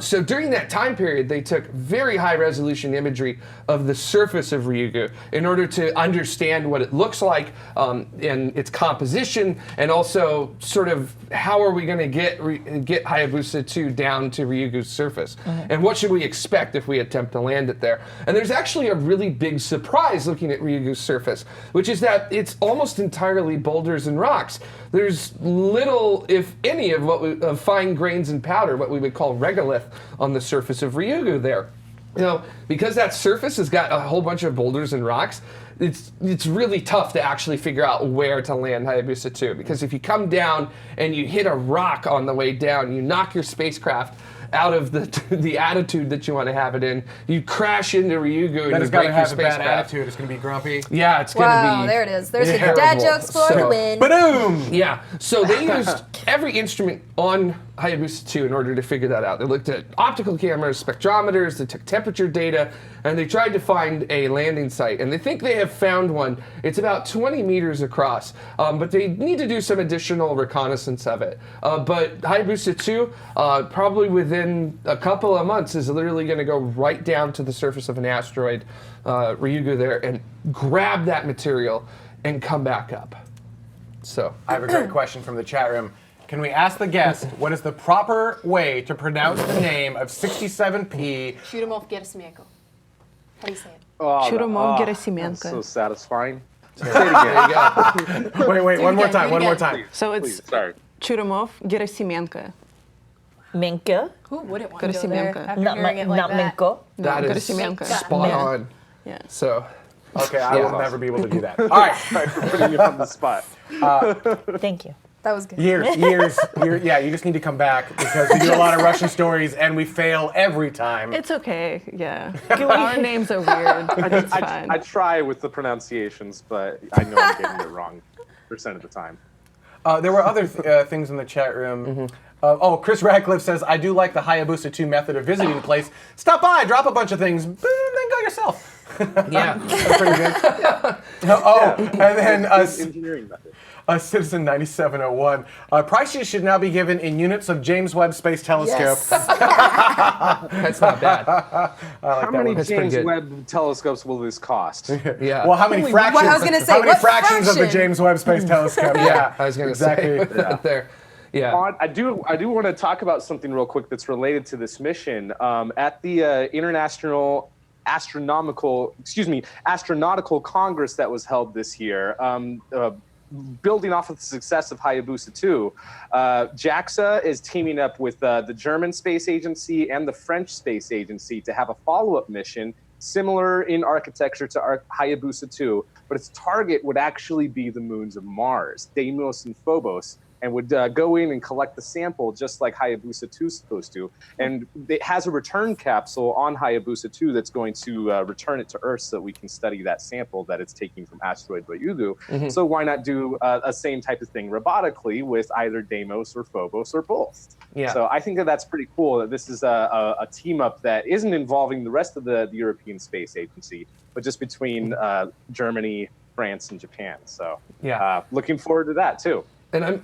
So during that time period, they took very high resolution imagery of the surface of Ryugu in order to understand what it looks like and its composition, and also sort of how are we going to get Hayabusa 2 down to Ryugu's surface, and what should we expect if we attempt to land it there. And there's actually a really big surprise looking at Ryugu's surface, which is that it's almost entirely boulders and rocks. There's little, if any, of fine grains and powder, what we would call regolith, on the surface of Ryugu there. You know, because that surface has got a whole bunch of boulders and rocks, it's really tough to actually figure out where to land Hayabusa 2. Because if you come down and you hit a rock on the way down, you knock your spacecraft out of the attitude that you want to have it in. You crash into Ryugu and you break your spacecraft. It's got to have a bad attitude. It's going to be grumpy. Yeah, it's going to be. Wow, there it is. There's the terrible. dad jokes for the win. Ba-doom! Yeah, so they used every instrument on Hayabusa 2 in order to figure that out. They looked at optical cameras, spectrometers, they took temperature data, and they tried to find a landing site. And they think they have found one. It's about 20 meters across, but they need to do some additional reconnaissance of it. But Hayabusa 2, probably within a couple of months, is literally going to go right down to the surface of an asteroid, Ryugu there, and grab that material and come back up. So I have a great question from the chat room. Can we ask the guest what is the proper way to pronounce the name of 67P? Chudomov Gerasimenko. How do you say it? Chudomov That's Gerasimenko. so satisfying. Say it again. Wait, one more again, time, do it again. time. So Please, it's sorry. Chudomov Gerasimenko. Minka? Who wouldn't want to go there Gerasimenko. after Not, hearing it like not that? Minko. that is Gerasimenko. spot on. Yeah. So Okay, I will Yeah. never be able to do that. All right. Sorry for putting you on the spot. Thank you. That was good. Years. Yeah, you just need to come back because we do a lot of Russian stories and we fail every time. It's okay. Yeah. Our names are weird. It's fine. I try with the pronunciations, but I know I'm getting it wrong percent of the time. There were other things in the chat room. Chris Radcliffe says, I do like the Hayabusa 2 method of visiting a place. Stop by, drop a bunch of things, then go yourself. yeah, That's pretty good. And then Engineering method. Citizen 9701. Prices should now be given in units of James Webb Space Telescope. that's not bad. How many That's pretty James good. Webb telescopes will this cost? Yeah. Well, how many fractions? what? I was gonna say, how many what fractions of the fraction? James Webb Space Telescope? Yeah, I was going to exactly. say that there. Yeah. I do want to talk about something real quick that's related to this mission. At the International Astronautical Congress that was held this year, building off of the success of Hayabusa 2, JAXA is teaming up with the German Space Agency and the French Space Agency to have a follow-up mission similar in architecture to Hayabusa 2, but its target would actually be the moons of Mars, Deimos and Phobos, and would go in and collect the sample just like Hayabusa 2 is supposed to. And it has a return capsule on Hayabusa 2 that's going to return it to Earth so that we can study that sample that it's taking from asteroid Ryugu. So why not do a same type of thing robotically with either Deimos or Phobos or both? Yeah. So I think that that's pretty cool that this is a team up that isn't involving the rest of the European Space Agency, but just between Germany, France, and Japan. So looking forward to that too. And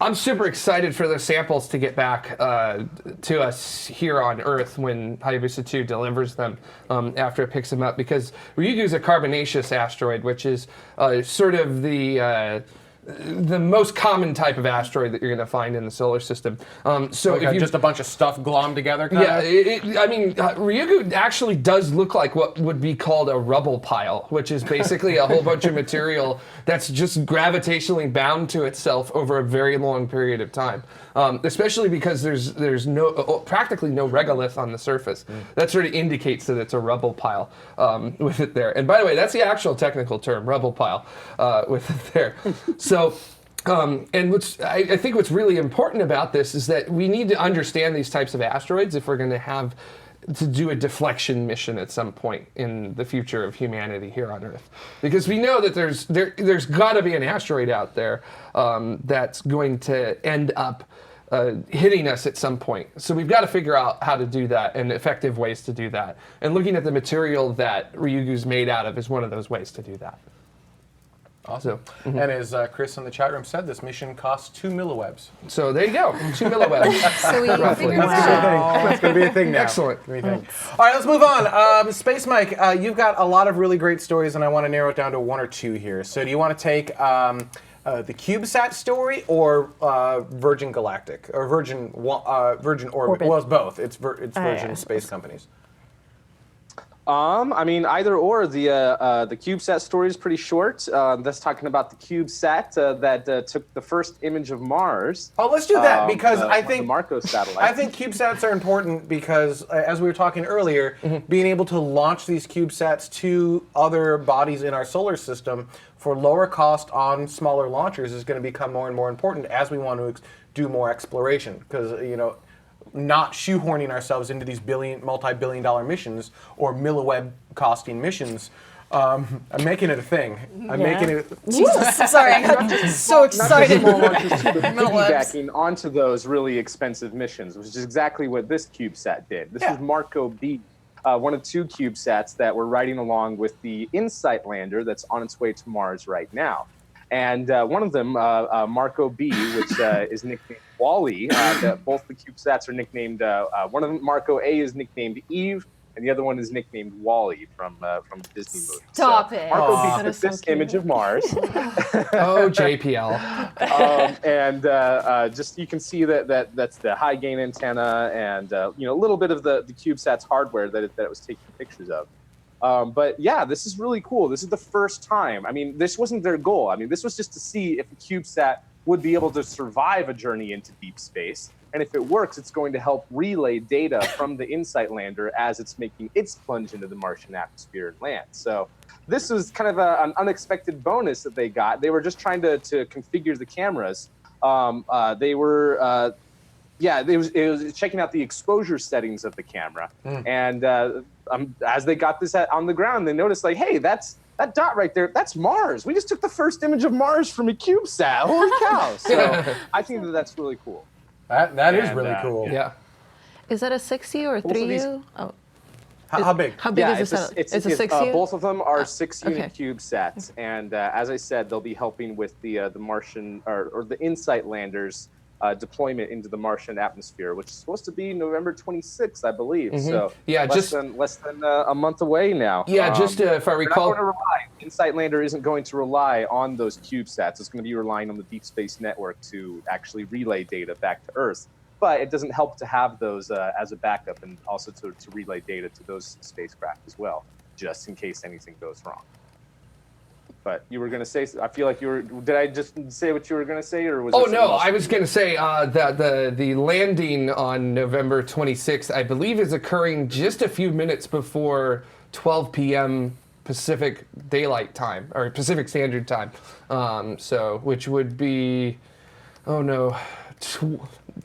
I'm super excited for those samples to get back to us here on Earth when Hayabusa 2 delivers them after it picks them up, because Ryugu is a carbonaceous asteroid, which is sort of the most common type of asteroid that you're going to find in the solar system. So if you just a bunch of stuff glommed together. Ryugu actually does look like what would be called a rubble pile, which is basically a whole bunch of material that's just gravitationally bound to itself over a very long period of time. Especially because there's practically no regolith on the surface. That sort of indicates that it's a rubble pile with it there. And by the way, that's the actual technical term, rubble pile, with it there. So, and I think what's really important about this is that we need to understand these types of asteroids if we're going to have to do a deflection mission at some point in the future of humanity here on Earth, because we know that there's got to be an asteroid out there that's going to end up hitting us at some point. So we've got to figure out how to do that and effective ways to do that. And looking at the material that Ryugu's made out of is one of those ways to do that. Awesome. And as Chris in the chat room said, this mission costs 2 milliwebs. So there you go, 2 milliwebs. So we figured That's out. That's going to be a thing now. Excellent. All right, let's move on. Space Mike, you've got a lot of really great stories, and I want to narrow it down to one or two here. So do you want to take the CubeSat story or Virgin Galactic or Virgin Orbit? Well, it's both. It's Virgin Space Companies. I mean, either or. The CubeSat story is pretty short. That's talking about the CubeSat that took the first image of Mars. Oh, let's do that because I the think Marco satellite. I think CubeSats are important because, as we were talking earlier, being able to launch these CubeSats to other bodies in our solar system for lower cost on smaller launchers is going to become more and more important as we want to do more exploration. Because not shoehorning ourselves into these multi-billion-dollar missions or milliweb costing missions. I'm making it a thing. I'm making it. Jesus, sorry, I got so excited. Piggybacking onto those really expensive missions, which is exactly what this CubeSat did. This is Marco B, one of 2 CubeSats that we're riding along with the InSight lander that's on its way to Mars right now. And one of them, Marco B, which is nicknamed Wally. Both the CubeSats are nicknamed. One of them, Marco A, is nicknamed Eve, and the other one is nicknamed Wally from the Disney movie. Stop it. Marco B took this image of Mars. Oh, JPL. And just you can see that's the high gain antenna and a little bit of the CubeSat's hardware that it was taking pictures of. But yeah, this is really cool. This is the first time. I mean, this wasn't their goal. I mean, this was just to see if a CubeSat would be able to survive a journey into deep space. And if it works, it's going to help relay data from the InSight lander as it's making its plunge into the Martian atmosphere and land. So this was kind of an unexpected bonus that they got. They were just trying to configure the cameras. They were... it was checking out the exposure settings of the camera. And as they got this on the ground, they noticed, like, hey, that dot right there, that's Mars. We just took the first image of Mars from a CubeSat. Holy cow. So I think that's really cool. That is really cool. Yeah. Is that a 6U or 3U? Oh. How big? How big is this? It's a 6U? Both of them are 6-unit okay. CubeSats. And as I said, they'll be helping with the Martian or the InSight landers deployment into the Martian atmosphere, which is supposed to be November 26th, I believe. So yeah, less than a month away now. Yeah, if I recall, InSight lander isn't going to rely on those CubeSats. It's going to be relying on the Deep Space Network to actually relay data back to Earth. But it doesn't help to have those as a backup and also to relay data to those spacecraft as well, just in case anything goes wrong. But you were going to say, I feel like you were, did I just say what you were going to say, or was Oh, no, I was going to say that the landing on November 26th, I believe, is occurring just a few minutes before 12 p.m. Pacific Daylight Time, or Pacific Standard Time. Which would be,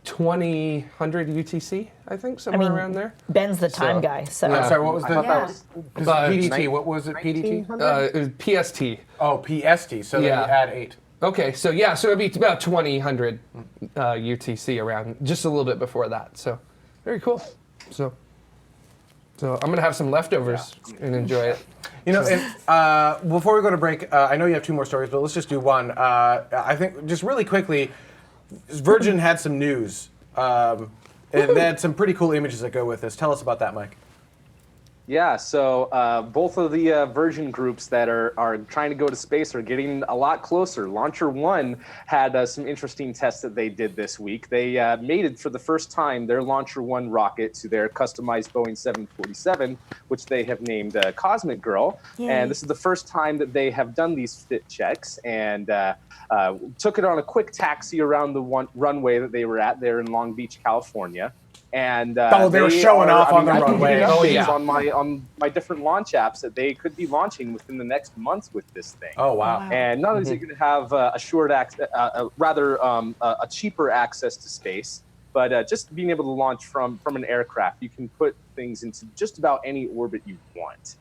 2000 UTC, I think, somewhere around there. Ben's the time guy, so. I'm sorry, what was the PDT? 19 What was it, PDT? It was PST. Oh, PST, so then you add 8. Okay, so it'd be about 2000 UTC around, just a little bit before that. So, very cool. So I'm gonna have some leftovers and enjoy it. And before we go to break, I know you have 2 more stories, but let's just do one. I think just really quickly, Virgin had some news, and they had some pretty cool images that go with this. Tell us about that, Mike. Yeah, so both of the Virgin groups that are trying to go to space are getting a lot closer. LauncherOne had some interesting tests that they did this week. They made it for the first time their LauncherOne rocket to their customized Boeing 747, which they have named Cosmic Girl. Yay. And this is the first time that they have done these fit checks and took it on a quick taxi around the runway that they were at there in Long Beach, California. And they were showing off on the runway. On my different launch apps that they could be launching within the next month with this thing. Oh wow! And not only is it going to have a cheaper access to space, but just being able to launch from an aircraft, you can put things into just about any orbit you want.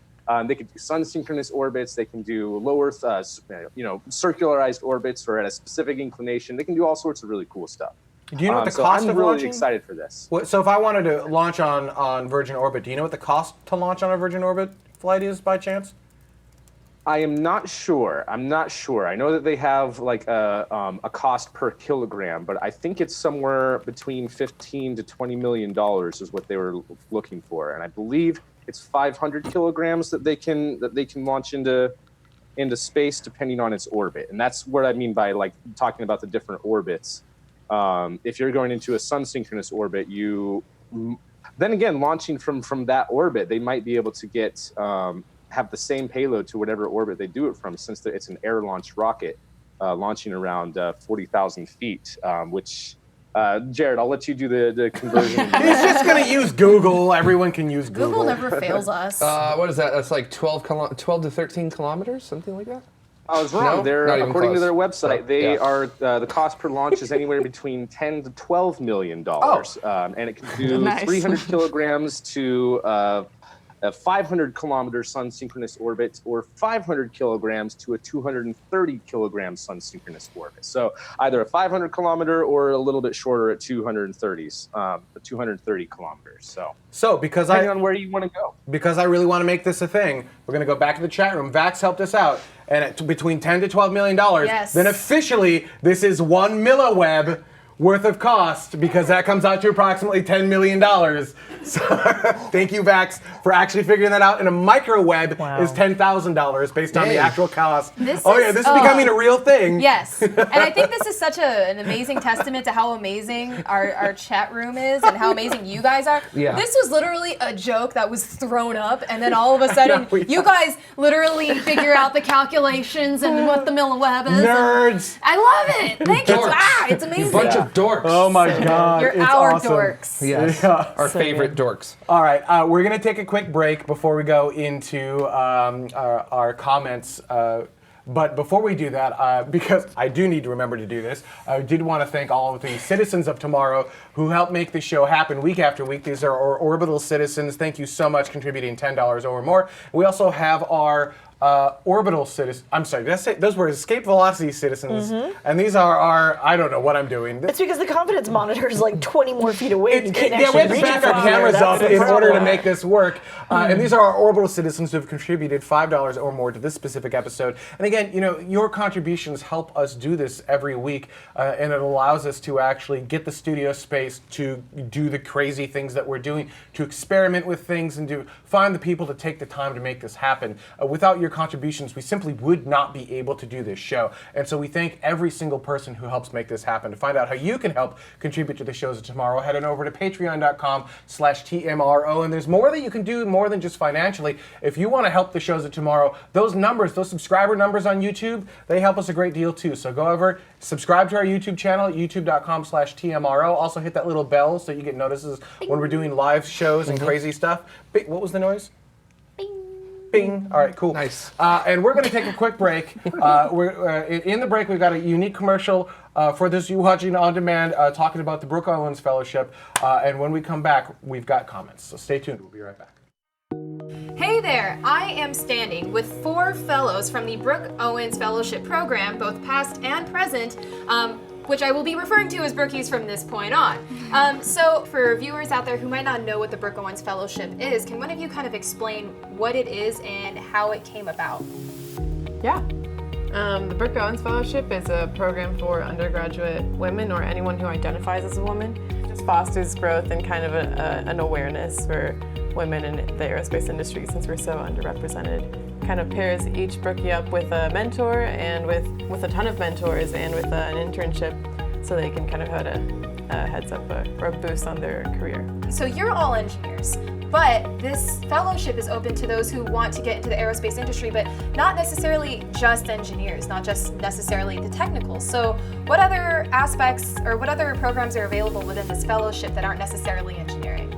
They can do sun-synchronous orbits. They can do low Earth, circularized orbits or at a specific inclination. They can do all sorts of really cool stuff. Do you know what the cost of launching? I'm really excited for this. So if I wanted to launch on Virgin Orbit, do you know what the cost to launch on a Virgin Orbit flight is by chance? I am not sure. I'm not sure. I know that they have like a cost per kilogram, but I think it's somewhere between $15 to $20 million is what they were looking for, and I believe it's 500 kilograms that they can launch into space depending on its orbit, and that's what I mean by like talking about the different orbits. If you're going into a sun-synchronous orbit, then again launching from that orbit, they might be able to get have the same payload to whatever orbit they do it from, since it's an air-launched rocket launching around 40,000 feet, which, Jared, I'll let you do the conversion. He's just going to use Google. Everyone can use Google. Google never fails us. What is that? That's like 12 to 13 kilometers, something like that? I was wrong. No? They're Not even according to close. their website, they are the cost per launch is anywhere between $10 to $12 million, and it can do Nice. 300 kilograms to a 500 kilometer sun synchronous orbit, or 500 kilograms to a 230 kilogram sun synchronous orbit. So either a 500 kilometer or a little bit shorter at 230 kilometers. So because depending on where you want to go. Because I really want to make this a thing, we're going to go back to the chat room. Vax helped us out, and at between $10 to $12 million, Yes. then officially this is 1 milliweb worth of cost, because that comes out to approximately $10 million. So thank you, Vax, for actually figuring that out. And a microweb is $10,000 based on the actual cost. This This is becoming a real thing. Yes, and I think this is such an amazing testament to how amazing our chat room is and how amazing you guys are. Yeah. This was literally a joke that was thrown up, and then all of a sudden, you guys literally figure out the calculations and what the milliweb is. Nerds. I love it. Thank you. Dorks. It's amazing. You bunch of dorks. Oh my God. You're it's our awesome. dorks. Yes, Yeah. our favorite dorks. All right, we're going to take a quick break before we go into our comments. But before we do that, because I do need to remember to do this, I did want to thank all of the citizens of tomorrow who help make this show happen week after week. These are our orbital citizens. Thank you so much, contributing $10 or more. We also have our orbital citizens. I'm sorry, did I say those were escape velocity citizens? And these are our, I don't know what I'm doing. It's because the confidence monitor is like 20 more feet away. You can't Yeah, we actually have to reach back it our from there. cameras That's up the in order to problem. make this work. And these are our orbital citizens who have contributed $5 or more to this specific episode. And again, your contributions help us do this every week, and it allows us to actually get the studio space to do the crazy things that we're doing, to experiment with things, and to find the people to take the time to make this happen. Without your contributions, we simply would not be able to do this show. And so we thank every single person who helps make this happen. To find out how you can help contribute to the shows of tomorrow, head on over to patreon.com/TMRO. And there's more that you can do, more than just financially. If you want to help the shows of tomorrow, those numbers, those subscriber numbers on YouTube, they help us a great deal too. So go over, subscribe to our YouTube channel at youtube.com/TMRO. Also hit that little bell so you get notices when we're doing live shows and crazy stuff. What was the noise? Bing. All right, cool. Nice. And we're going to take a quick break. In the break, we've got a unique commercial for this you watching on demand, talking about the Brook Owens Fellowship. And when we come back, we've got comments. So stay tuned. We'll be right back. Hey there, I am standing with 4 fellows from the Brook Owens Fellowship Program, both past and present, which I will be referring to as Brookies from this point on. So for viewers out there who might not know what the Brook Owens Fellowship is, can one of you kind of explain what it is and how it came about? Yeah. The Brook Owens Fellowship is a program for undergraduate women or anyone who identifies as a woman. It just fosters growth and kind of an awareness for women in the aerospace industry, since we're so underrepresented. Kind of pairs each Brookie up with a mentor and with a ton of mentors and with an internship, so they can kind of have a heads up or a boost on their career. So you're all engineers, but this fellowship is open to those who want to get into the aerospace industry, but not necessarily just engineers, not just necessarily the technicals. So what other aspects or what other programs are available within this fellowship that aren't necessarily engineering?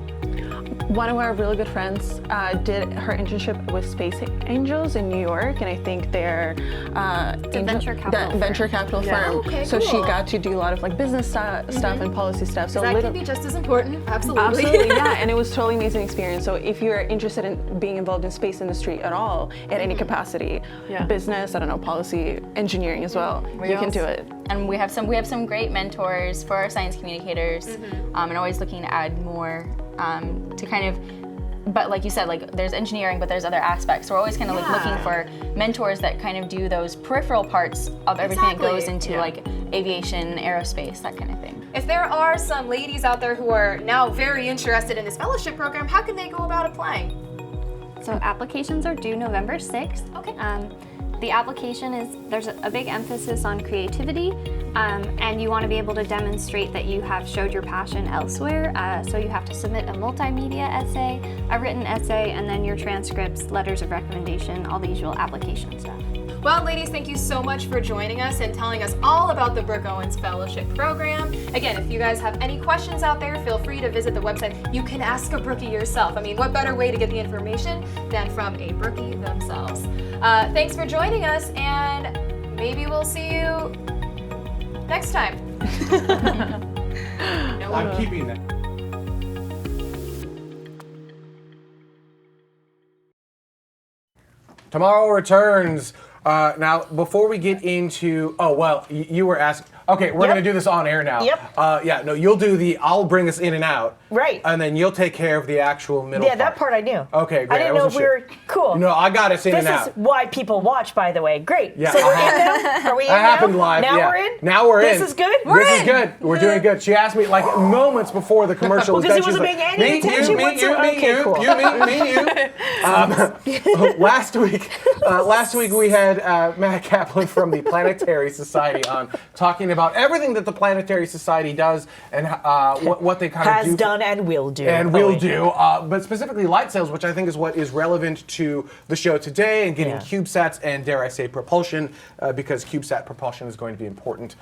One of our really good friends did her internship with Space Angels in New York, and I think they're venture capital firm. venture capital firm. Okay, so cool. she got to do a lot of like business stuff and policy stuff. So That can be just as important, absolutely. Absolutely, yeah, and it was totally amazing experience. So if you're interested in being involved in space industry at all, at any capacity, business, I don't know, policy, engineering as well, you can do it. And we have some great mentors for our science communicators, and always looking to add more to kind of but like you said, like there's engineering, but there's other aspects. So we're always kind of like looking for mentors that kind of do those peripheral parts of everything that goes into like aviation, aerospace, that kind of thing. If there are some ladies out there who are now very interested in this fellowship program, how can they go about applying? So applications are due November 6th. Okay. The application there's a big emphasis on creativity, and you want to be able to demonstrate that you have showed your passion elsewhere. So you have to submit a multimedia essay, a written essay, and then your transcripts, letters of recommendation, all the usual application stuff. Well, ladies, thank you so much for joining us and telling us all about the Brook Owens Fellowship Program. Again, if you guys have any questions out there, feel free to visit the website. You can ask a Brookie yourself. I mean, what better way to get the information than from a Brookie themselves? Thanks for joining us, and maybe we'll see you next time. I'm keeping that. Tomorrow returns. Now, before we get into, you were asked. Okay, we're gonna do this on air now. Yep. You'll do I'll bring us in and out. Right. And then you'll take care of the actual middle part. That part I knew. Okay, great. I didn't know if we were cool. No, I got us in and out. This is why people watch, by the way. Great. Yeah. So we're in now? Are we in That now? happened live. Now yeah. we're in? Now we're in. This is good? This is good. We're doing good. She asked me like moments before the commercial was Because done. he wasn't paying any attention whatsoever. Okay, cool. Last week we had Matt Kaplan from the Planetary Society on talking about everything that the Planetary Society does and what they kind of do. Has done and will do. And will do, but specifically light sails, which I think is what is relevant to the show today and getting CubeSats and, dare I say, propulsion, because CubeSat propulsion is going to be important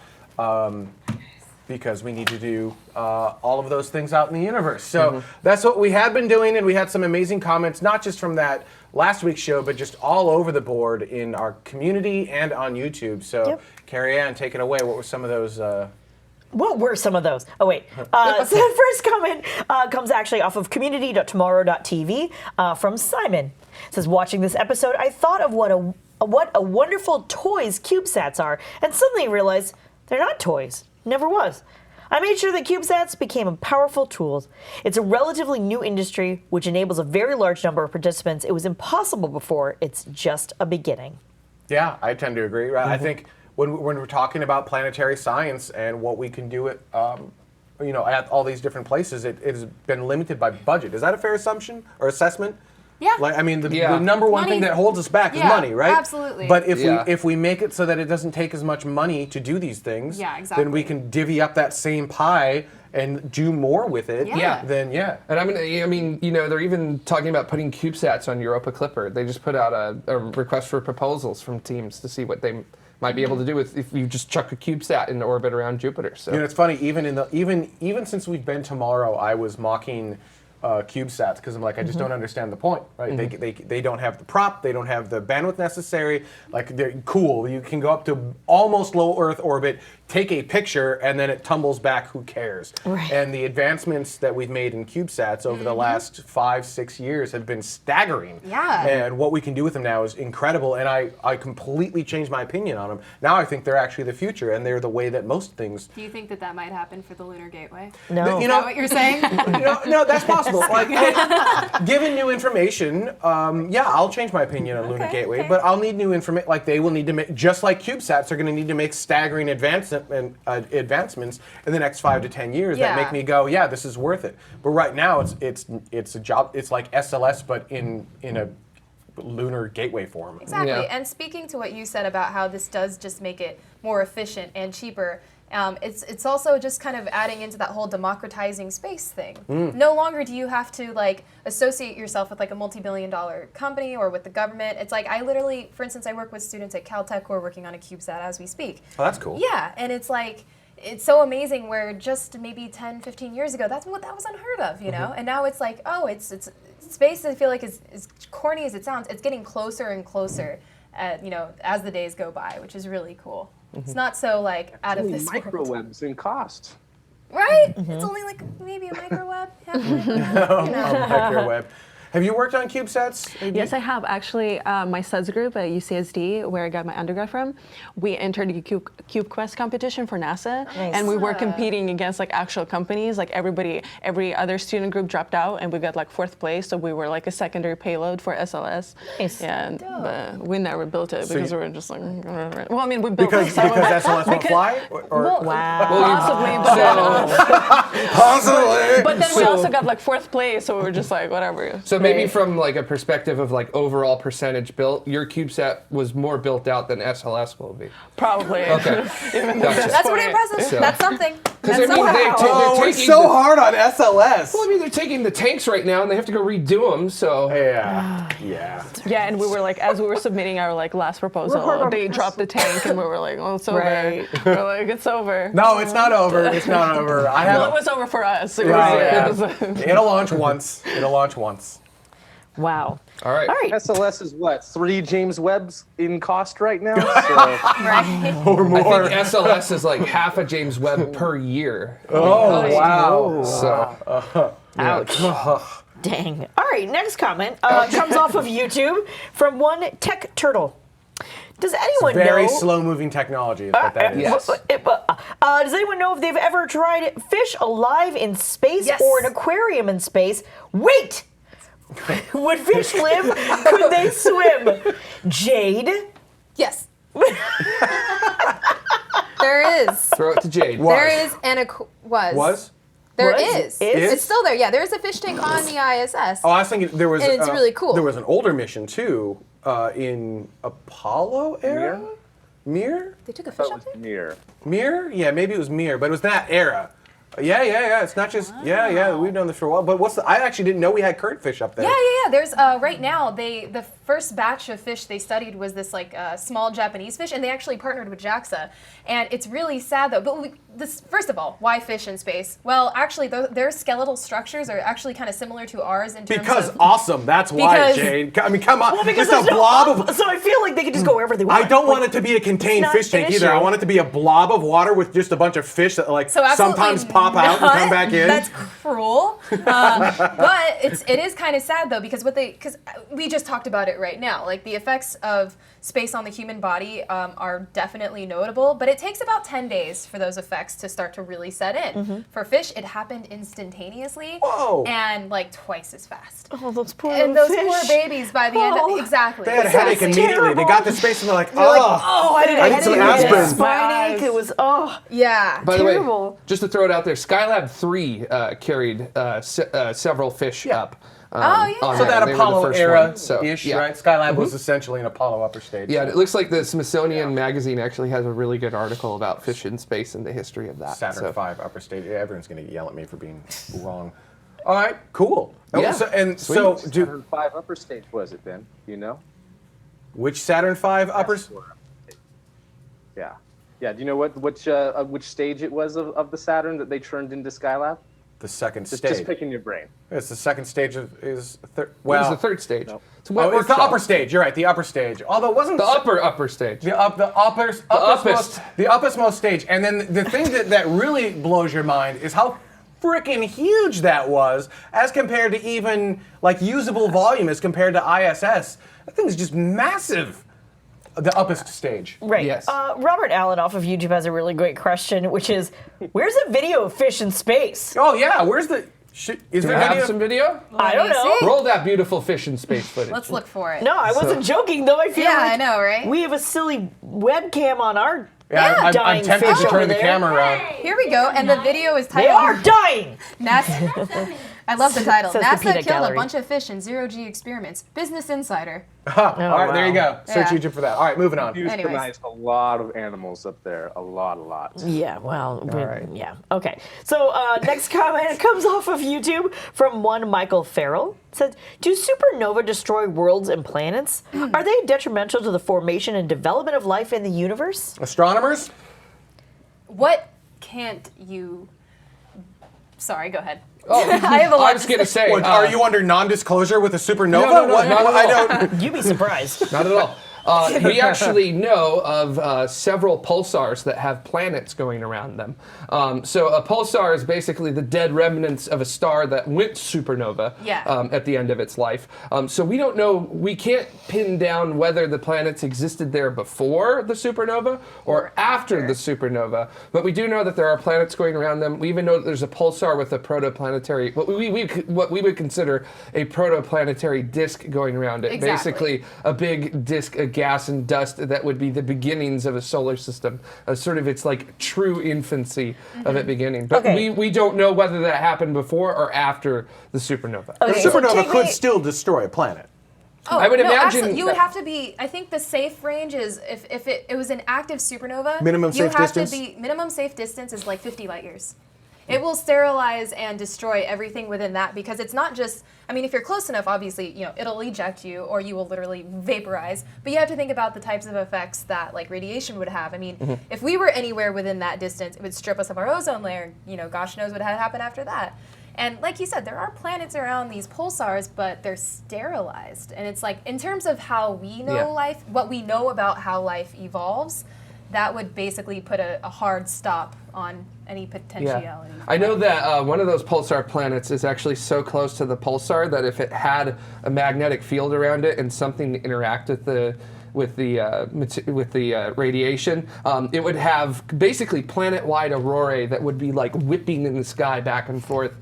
because we need to do all of those things out in the universe. So that's what we have been doing, and we had some amazing comments, not just from that last week's show, but just all over the board in our community and on YouTube. So Carrie Ann, take it away. What were some of those? What were some of those? Oh, wait. So the first comment comes actually off of community.tomorrow.tv from Simon. It says, watching this episode, I thought of what a wonderful toys CubeSats are, and suddenly realized they're not toys. Never was. I made sure that CubeSats became powerful tools. It's a relatively new industry, which enables a very large number of participants. It was impossible before. It's just a beginning. Yeah, I tend to agree. Right? I think when we're talking about planetary science and what we can do at all these different places, it has been limited by budget. Is that a fair assumption or assessment? Yeah. Like, I mean, the number one thing that holds us back is money, right? Absolutely. But if we make it so that it doesn't take as much money to do these things, then we can divvy up that same pie and do more with it. Then And I mean, they're even talking about putting CubeSats on Europa Clipper. They just put out a request for proposals from teams to see what they might be able to do with if you just chuck a CubeSat in orbit around Jupiter. So it's funny. Even since we've been tomorrow, I was mocking CubeSats because I'm like, I just don't understand the point, right? They don't have the prop, they don't have the bandwidth necessary. Like, they're cool. You can go up to almost low Earth orbit, take a picture, and then it tumbles back. Who cares? Right. And the advancements that we've made in CubeSats over the last 5-6 years have been staggering. Yeah. And what we can do with them now is incredible. And I completely changed my opinion on them. Now I think they're actually the future, and they're the way that most things. Do you think that might happen for the Lunar Gateway? No. Is that what you're saying? No, that's possible. Like, given new information, I'll change my opinion on Lunar Gateway, but I'll need new information. Like, they will need to make, just like CubeSats are going to need to make staggering advancements in the next 5 to 10 years that make me go, yeah, this is worth it. But right now, it's a job. It's like SLS, but in a Lunar Gateway form. Exactly. And speaking to what you said about how this does just make it more efficient and cheaper. It's also just kind of adding into that whole democratizing space thing. No longer do you have to associate yourself with a multi-billion-dollar company or with the government. It's like, I literally, for instance, I work with students at Caltech who are working on a CubeSat as we speak. Oh, that's cool. Yeah, and it's like, it's so amazing where just maybe 10, 15 years ago, that was unheard of, you know? And now it's like, it's space, I feel like, is as corny as it sounds, it's getting closer and closer, as the days go by, which is really cool. It's not so out of this world. Microwebs in cost. Right? It's only maybe a microweb. Microweb. Have you worked on CubeSats? Yes, I have. Actually, my SUDS group at UCSD, where I got my undergrad from, we entered the CubeQuest competition for NASA, and we were competing against like actual companies. Like every other student group dropped out, and we got like 4th place. So we were like a secondary payload for SLS. Nice. Yeah, but we never built it because we were just like, well, I mean, we built Because SLS won't fly? Possibly, Possibly. but then we also got like 4th place, so we were just like, whatever. So maybe from like a perspective of like overall percentage built, your CubeSat was more built out than SLS will be. Probably. Okay. Even Gotcha. That's pretty impressive. So- That's something. Because That's I mean, something. Oh, we're taking so the, hard on SLS. Well, I mean, they're taking the tanks right now, and they have to go redo them. So Yeah. Yeah, and we were like, as we were submitting our like last proposal, they dropped the tank, and we were like, oh, it's over. Right. We're like, it's over. No, it's not over. It's not over. I Well, it have. was over for us. It Yeah, was, yeah. It'll launch once. It'll launch once. Wow. all right. All right. SLS is what, 3 James Webbs in cost right now? So, Right. Or I more. think SLS is like half a James Webb per year. Oh, wow. So Ouch. Dang. All right, next comment comes off of YouTube from one Tech Turtle. Does anyone Very know? slow-moving technology is what that is. yes. Does anyone know if they've ever tried fish alive in space Yes. or an aquarium in space? Wait! Would fish live? Could they swim? Jade? Yes. There is. Throw it to Jade. There is an Was? There Was? is. Is? It's still there. Yeah, there is a fish tank on the ISS. Oh, I was thinking there was. And it's really cool. There was an older mission too in Apollo era. Mir? They took a fish that up was there? Mir. Mir? Yeah, maybe it was Mir, but it was that era. Yeah. It's not just. Yeah. We've done this for a while. But what's the? I actually didn't know we had current fish up there. Yeah. There's right now the first batch of fish they studied was this like small Japanese fish, and they actually partnered with JAXA. And it's really sad though. But this first of all, why fish in space? Well, actually, their skeletal structures are actually kind of similar to ours in terms Because of. awesome. That's why, Because- Jade. I mean, come on. Well, because just a there's no blob of. so I feel like they could just go wherever they want. I don't Like, want it to be a contained not fish tank an either. I issue. want it to be a blob of water with just a bunch of fish that like So absolutely sometimes pop out and not. come back in. That's cruel. But it is kind of sad though because we just talked about it right now. Like the effects of space on the human body are definitely notable, but it takes about 10 days for those effects to start to really set in. For fish, it happened instantaneously. Whoa. And like twice as fast. Oh, those poor And little those fish. poor babies by the end Oh. of exactly. They had a headache That's immediately. They terrible. got to space and they're like, They're like, oh. oh, I didn't I need some aspirin. Spine ache. It was Yeah. By the terrible. way, just to throw it out there, Skylab 3 carried several fish up. Oh, yeah. on So that They were the Apollo first era one. So, ish, yeah. right? Skylab was essentially an Apollo upper stage. Yeah, it looks like the Smithsonian magazine actually has a really good article about fish in space and the history of that. Saturn so. V upper stage. Yeah, everyone's going to yell at me for being wrong. All right, cool. Oh, Yeah, so sweet. do Saturn V upper stage was it then? You know? which Saturn V upper? Yeah. Yeah. Do you know which stage it was of the Saturn that they turned into Skylab? The second Just stage. picking your brain. It's the second stage of is third. It Well, was the third stage. No. It's, a wet oh, it's the workshop. upper stage. You're right. The upper stage. Although it wasn't The upper stage. the uppest most stage. And then the thing that really blows your mind is how freaking huge that was as compared to even like usable volume as compared to ISS. That thing is just massive. The uppest stage. Right. Yes. Robert Allen off of YouTube has a really great question, which is, where's a video of fish in space? Oh yeah, where's the? Is Do there we have video? some video? I don't me know. see. Roll that beautiful fish in space footage. Let's look for it. No, I wasn't joking though. I feel Yeah, like I know, right? we have a silly webcam on our. Yeah, I'm dying tempted fish to over turn the there. camera around. Here we go, and the video is They titled. are dying. NASA. I love the title. Says the NASA peanut killed gallery. a bunch of fish in zero-G experiments. Business Insider. All right, there you go. Search Yeah. YouTube for that. All right, moving on. Euthanized a lot of animals up there. A lot. Yeah, well, right. yeah. Okay. So next comment comes off of YouTube from one Michael Farrell. It says, do supernova destroy worlds and planets? Are they detrimental to the formation and development of life in the universe? Astronomers? What can't you? Sorry, go ahead. Oh, I have a lot I was to going to say. What, are you under non-disclosure with a supernova? No, What- not what- at I all. don't. You'd be surprised. Not at all. We actually know of several pulsars that have planets going around them. So a pulsar is basically the dead remnants of a star that went supernova at the end of its life. So we don't know, we can't pin down whether the planets existed there before the supernova or after the supernova, but we do know that there are planets going around them. We even know that there's a pulsar with a protoplanetary, what we would consider a protoplanetary disk going around it. Basically a big disk of gas and dust that would be the beginnings of a solar system, sort of its like true infancy of it beginning. But we don't know whether that happened before or after the supernova. The supernova could still destroy a planet. Oh, I would imagine absolutely. You would have to be. I think the safe range is if it was an active supernova. Minimum safe distance. Minimum safe distance is like 50 light years. It will sterilize and destroy everything within that because it's not just. I mean, if you're close enough, obviously, it'll eject you or you will literally vaporize. But you have to think about the types of effects that like radiation would have. I mean, if we were anywhere within that distance, it would strip us of our ozone layer. Gosh knows what had happened after that. And like you said, there are planets around these pulsars, but they're sterilized. And it's like, in terms of how we know life, what we know about how life evolves, that would basically put a hard stop on any potentiality. I know that one of those pulsar planets is actually so close to the pulsar that if it had a magnetic field around it and something to interact with the radiation, it would have basically planet-wide aurorae that would be like whipping in the sky back and forth,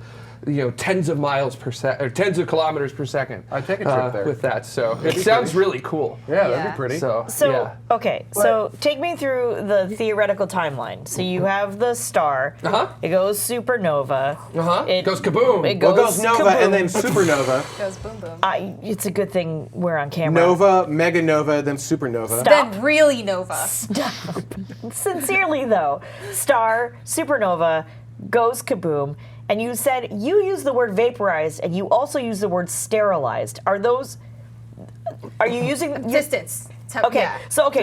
tens of miles per second, or tens of kilometers per second. I'd take a trip there with that. So it sounds really cool. Yeah, that'd be pretty. So take me through the theoretical timeline. So you have the star. It goes supernova. It goes kaboom. It goes nova kaboom. and then supernova. Goes boom boom. It's a good thing we're on camera. Nova, mega nova, then supernova. Then really nova. Stop. Sincerely though, star, supernova, goes kaboom. And you said you use the word vaporized, and you also use the word sterilized. Are you using distance? Okay,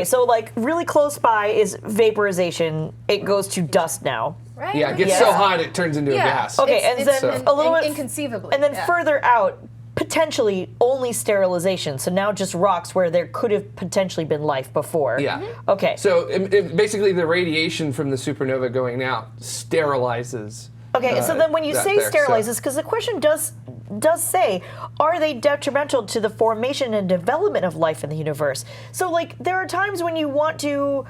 so like really close by is vaporization. It goes to dust now. Right? Yeah, it gets so hot it turns into a gas. Okay, and then a little bit inconceivably. And then further out, potentially only sterilization. So now just rocks where there could have potentially been life before. Yeah. Okay. So basically, the radiation from the supernova going out sterilizes. Okay, so then when you say sterilizes, because the question does say, are they detrimental to the formation and development of life in the universe? So like there are times when you want to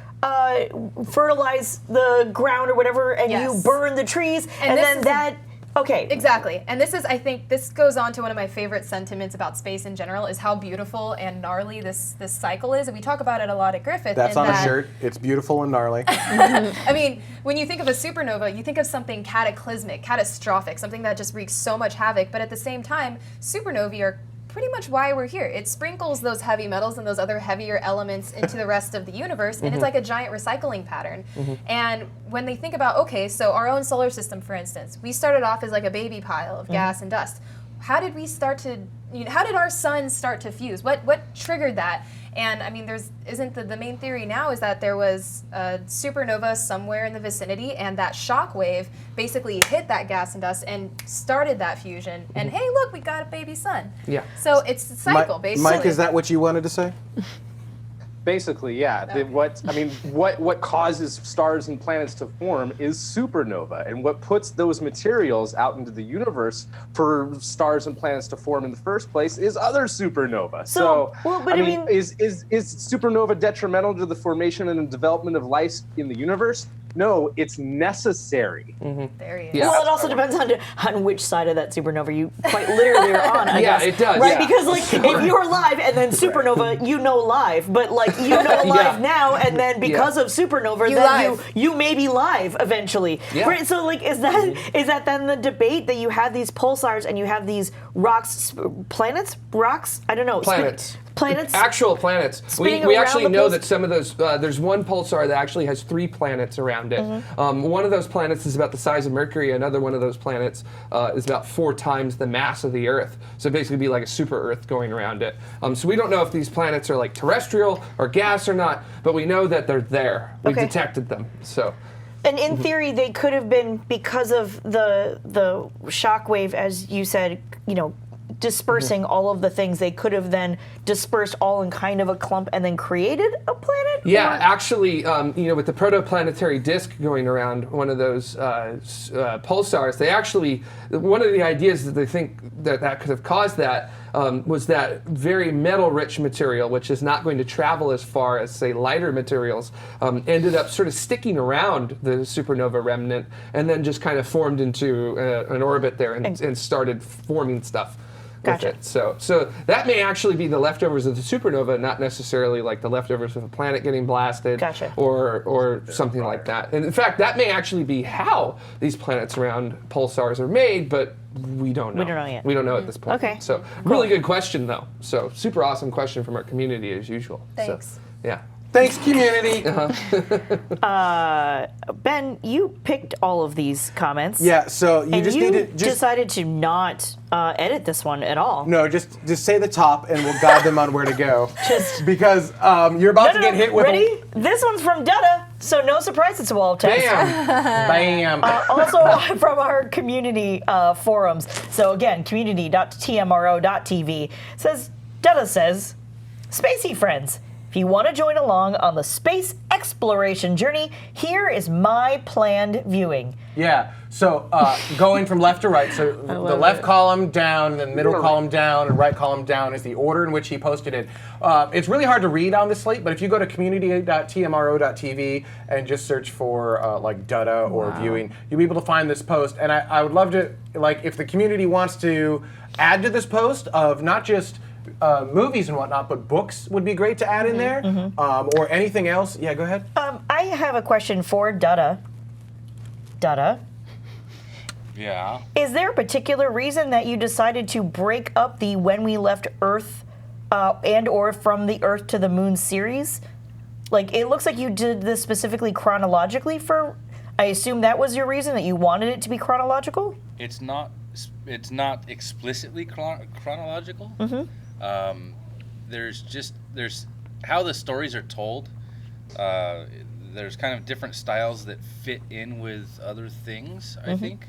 fertilize the ground or whatever, and you burn the trees, and then that. Okay. Exactly. And I think this goes on to one of my favorite sentiments about space in general is how beautiful and gnarly this cycle is. And we talk about it a lot at Griffith. That's on a shirt. It's beautiful and gnarly. I mean, when you think of a supernova, you think of something cataclysmic, catastrophic, something that just wreaks so much havoc. But at the same time, supernovae are pretty much why we're here. It sprinkles those heavy metals and those other heavier elements into the rest of the universe, and it's like a giant recycling pattern. And when they think about, okay, so our own solar system, for instance, we started off as like a baby pile of gas and dust. How did we start to, how did our sun start to fuse? What triggered that? And I mean, the main theory now is that there was a supernova somewhere in the vicinity, and that shock wave basically hit that gas and dust and started that fusion. And hey, look, we got a baby sun. Yeah. So it's a cycle, basically. Mike, is that what you wanted to say? Basically, yeah. What causes stars and planets to form is supernova, and what puts those materials out into the universe for stars and planets to form in the first place is other supernova. Is supernova detrimental to the formation and the development of life in the universe? No, it's necessary. There he is. Well, it also depends on which side of that supernova you quite literally are on, I guess. Yeah, it does. Right? Yeah. Because like if you're live and then supernova, live, but like live now, and then because of supernova, you may be live eventually. Yeah. Right? So like is that then the debate that you have these pulsars and you have these planets? I don't know. Planets. Planets? Actual planets. We actually know that some of those, there's one pulsar that actually has 3 planets around it. One of those planets is about the size of Mercury. Another one of those planets is about 4 times the mass of the Earth. So it'd basically be like a super Earth going around it. So we don't know if these planets are like terrestrial or gas or not, but we know that they're there. We detected them. So. And in theory, they could have been because of the shock wave, as you said, dispersing all of the things, they could have then dispersed all in kind of a clump and then created a planet? Yeah, Or- actually, with the protoplanetary disk going around one of those pulsars, they actually, one of the ideas that they think that could have caused that was that very metal-rich material, which is not going to travel as far as, say, lighter materials, ended up sort of sticking around the supernova remnant and then just kind of formed into an orbit there and started forming stuff. Gotcha. With it. So that may actually be the leftovers of the supernova, not necessarily like the leftovers of a planet getting blasted, Gotcha. or something like that. And in fact, that may actually be how these planets around pulsars are made, but we don't know. We don't know yet. We don't know at this point. Okay. So really good question though. So super awesome question from our community as usual. Thanks. So, yeah. Thanks, community. Ben, you picked all of these comments. Yeah, so you And just you need to decided to not edit this one at all. No, just say the top, and we'll guide them on where to go. Because you're about to get hit with. Ready? This one's from Dutta, so no surprise it's a wall of text. Bam! Also from our community forums. So again, community.tmro.tv says, Dutta says, Spacey friends, if you want to join along on the space exploration journey, here is my planned viewing. Yeah. So going from left to right. So the left column down, then middle column down, and right column down is the order in which he posted it. It's really hard to read on this slate, but if you go to community.tmro.tv and just search for like Dutta or viewing, you'll be able to find this post. And I would love to, like, if the community wants to add to this post of not just movies and whatnot, but books would be great to add in there, or anything else. Yeah, go ahead. I have a question for Dutta. Dutta, Yeah. is there a particular reason that you decided to break up the When We Left Earth and or From the Earth to the Moon series? Like, it looks like you did this specifically chronologically for, I assume that was your reason, that you wanted it to be chronological? It's not explicitly chronological. There's how the stories are told. There's kind of different styles that fit in with other things, I think.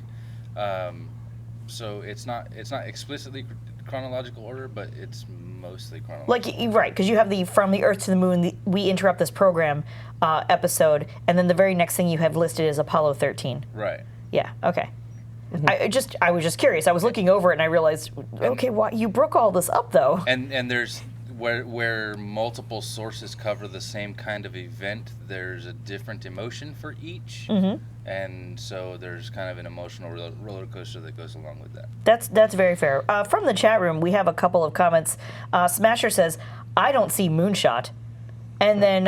So it's not explicitly chronological order, but it's mostly chronological. Like, right, because you have the From the Earth to the Moon, We Interrupt This Program episode, and then the very next thing you have listed is Apollo 13. Right. Yeah, okay. I was just curious. I was looking over it and I realized, okay, why you broke all this up though? And there's where multiple sources cover the same kind of event, there's a different emotion for each, and so there's kind of an emotional roller coaster that goes along with that. That's very fair. From the chat room, we have a couple of comments. Smasher says, "I don't see Moonshot," and then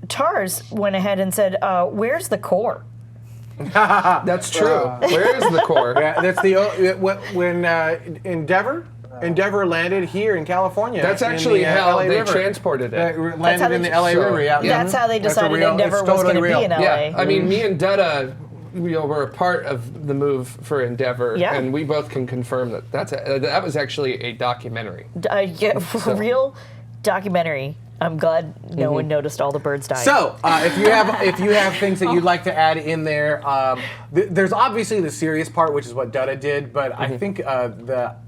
Tars went ahead and said, "Where's the core?" That's true. Where is the core? Yeah, that's when Endeavour landed here in California. That's actually how LA they River. transported it. Landed in the LA River. Yeah, That's how they decided real- Endeavour it's was totally going to real. be in LA. Yeah, I mean, me and Dutta, were a part of the move for Endeavour, Yeah. and we both can confirm that that was actually a documentary. Real documentary. I'm glad no one noticed all the birds dying. So, if you have things that you'd like to add in there, there's obviously the serious part, which is what Dutta did. But I think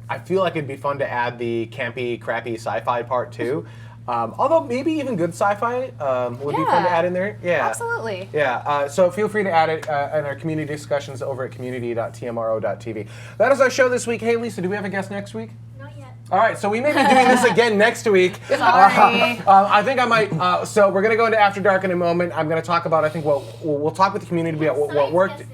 I feel like it'd be fun to add the campy, crappy sci-fi part too. Although maybe even good sci-fi would be fun to add in there. Yeah, Absolutely. Yeah. So feel free to add it in our community discussions over at community.tmro.tv. That is our show this week. Hey, Lisa, do we have a guest next week? All right, so we may be doing this again next week. Sorry. I think I might. So we're going to go into After Dark in a moment. I'm going to talk about, I think, we'll talk with the community about what worked.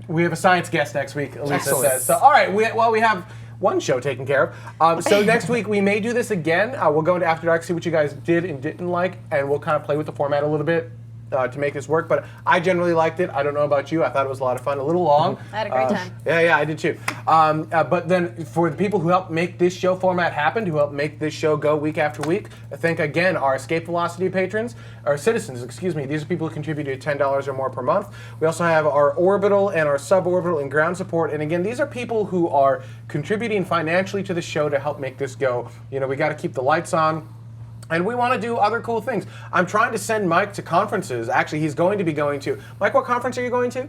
We have a science guest next week, Elisa Excellent. says. So, all right, we have one show taken care of. So next week we may do this again. We'll go into After Dark, see what you guys did and didn't like, and we'll kind of play with the format a little bit to make this work. But I generally liked it. I don't know about you. I thought it was a lot of fun. A little long. I had a great time. Yeah, I did too. But then for the people who helped make this show format happen, who helped make this show go week after week, I thank again our Escape Velocity patrons, our citizens, excuse me. These are people who contributed $10 or more per month. We also have our orbital and our suborbital and ground support. And again, these are people who are contributing financially to the show to help make this go. You know, we got to keep the lights on. And we want to do other cool things. I'm trying to send Mike to conferences. Actually, he's going to be going to. Mike, what conference are you going to?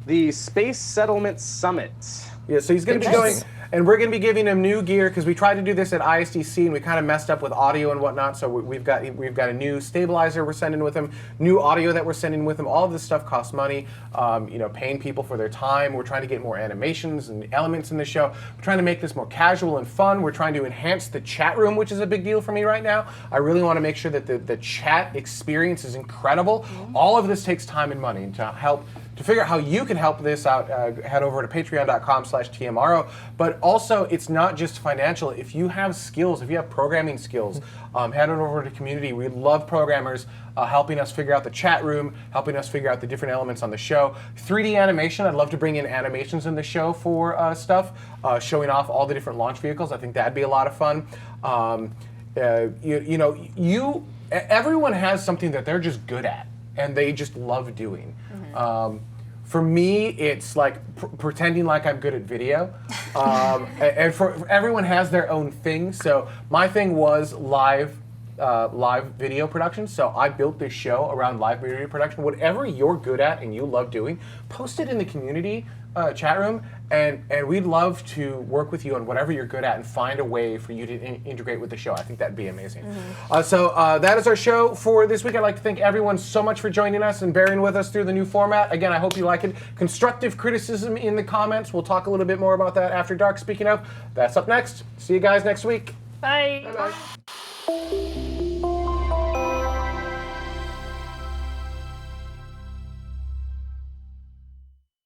The Space Settlement Summit. Yeah, so he's going to be going. and we're going to be giving them new gear because we tried to do this at ISDC and we kind of messed up with audio and whatnot. So we've got a new stabilizer we're sending with them, new audio that we're sending with them. All of this stuff costs money. Paying people for their time. We're trying to get more animations and elements in the show. We're trying to make this more casual and fun. We're trying to enhance the chat room, which is a big deal for me right now. I really want to make sure that the chat experience is incredible. All of this takes time and money. And to figure out how you can help this out, head over to patreon.com/TMRO. But also, it's not just financial. If you have skills, if you have programming skills, head on over to the community. We love programmers helping us figure out the chat room, helping us figure out the different elements on the show. 3D animation, I'd love to bring in animations in the show for stuff, showing off all the different launch vehicles. I think that'd be a lot of fun. Everyone has something that they're just good at and they just love doing. For me, it's like pretending like I'm good at video, and for everyone has their own thing. So my thing was live video production. So I built this show around live video production. Whatever you're good at and you love doing, post it in the community chat room, and we'd love to work with you on whatever you're good at and find a way for you to integrate with the show. I think that'd be amazing. So that is our show for this week. I'd like to thank everyone so much for joining us and bearing with us through the new format. Again, I hope you like it. Constructive criticism in the comments. We'll talk a little bit more about that after dark. Speaking of, that's up next. See you guys next week. Bye. Bye-bye.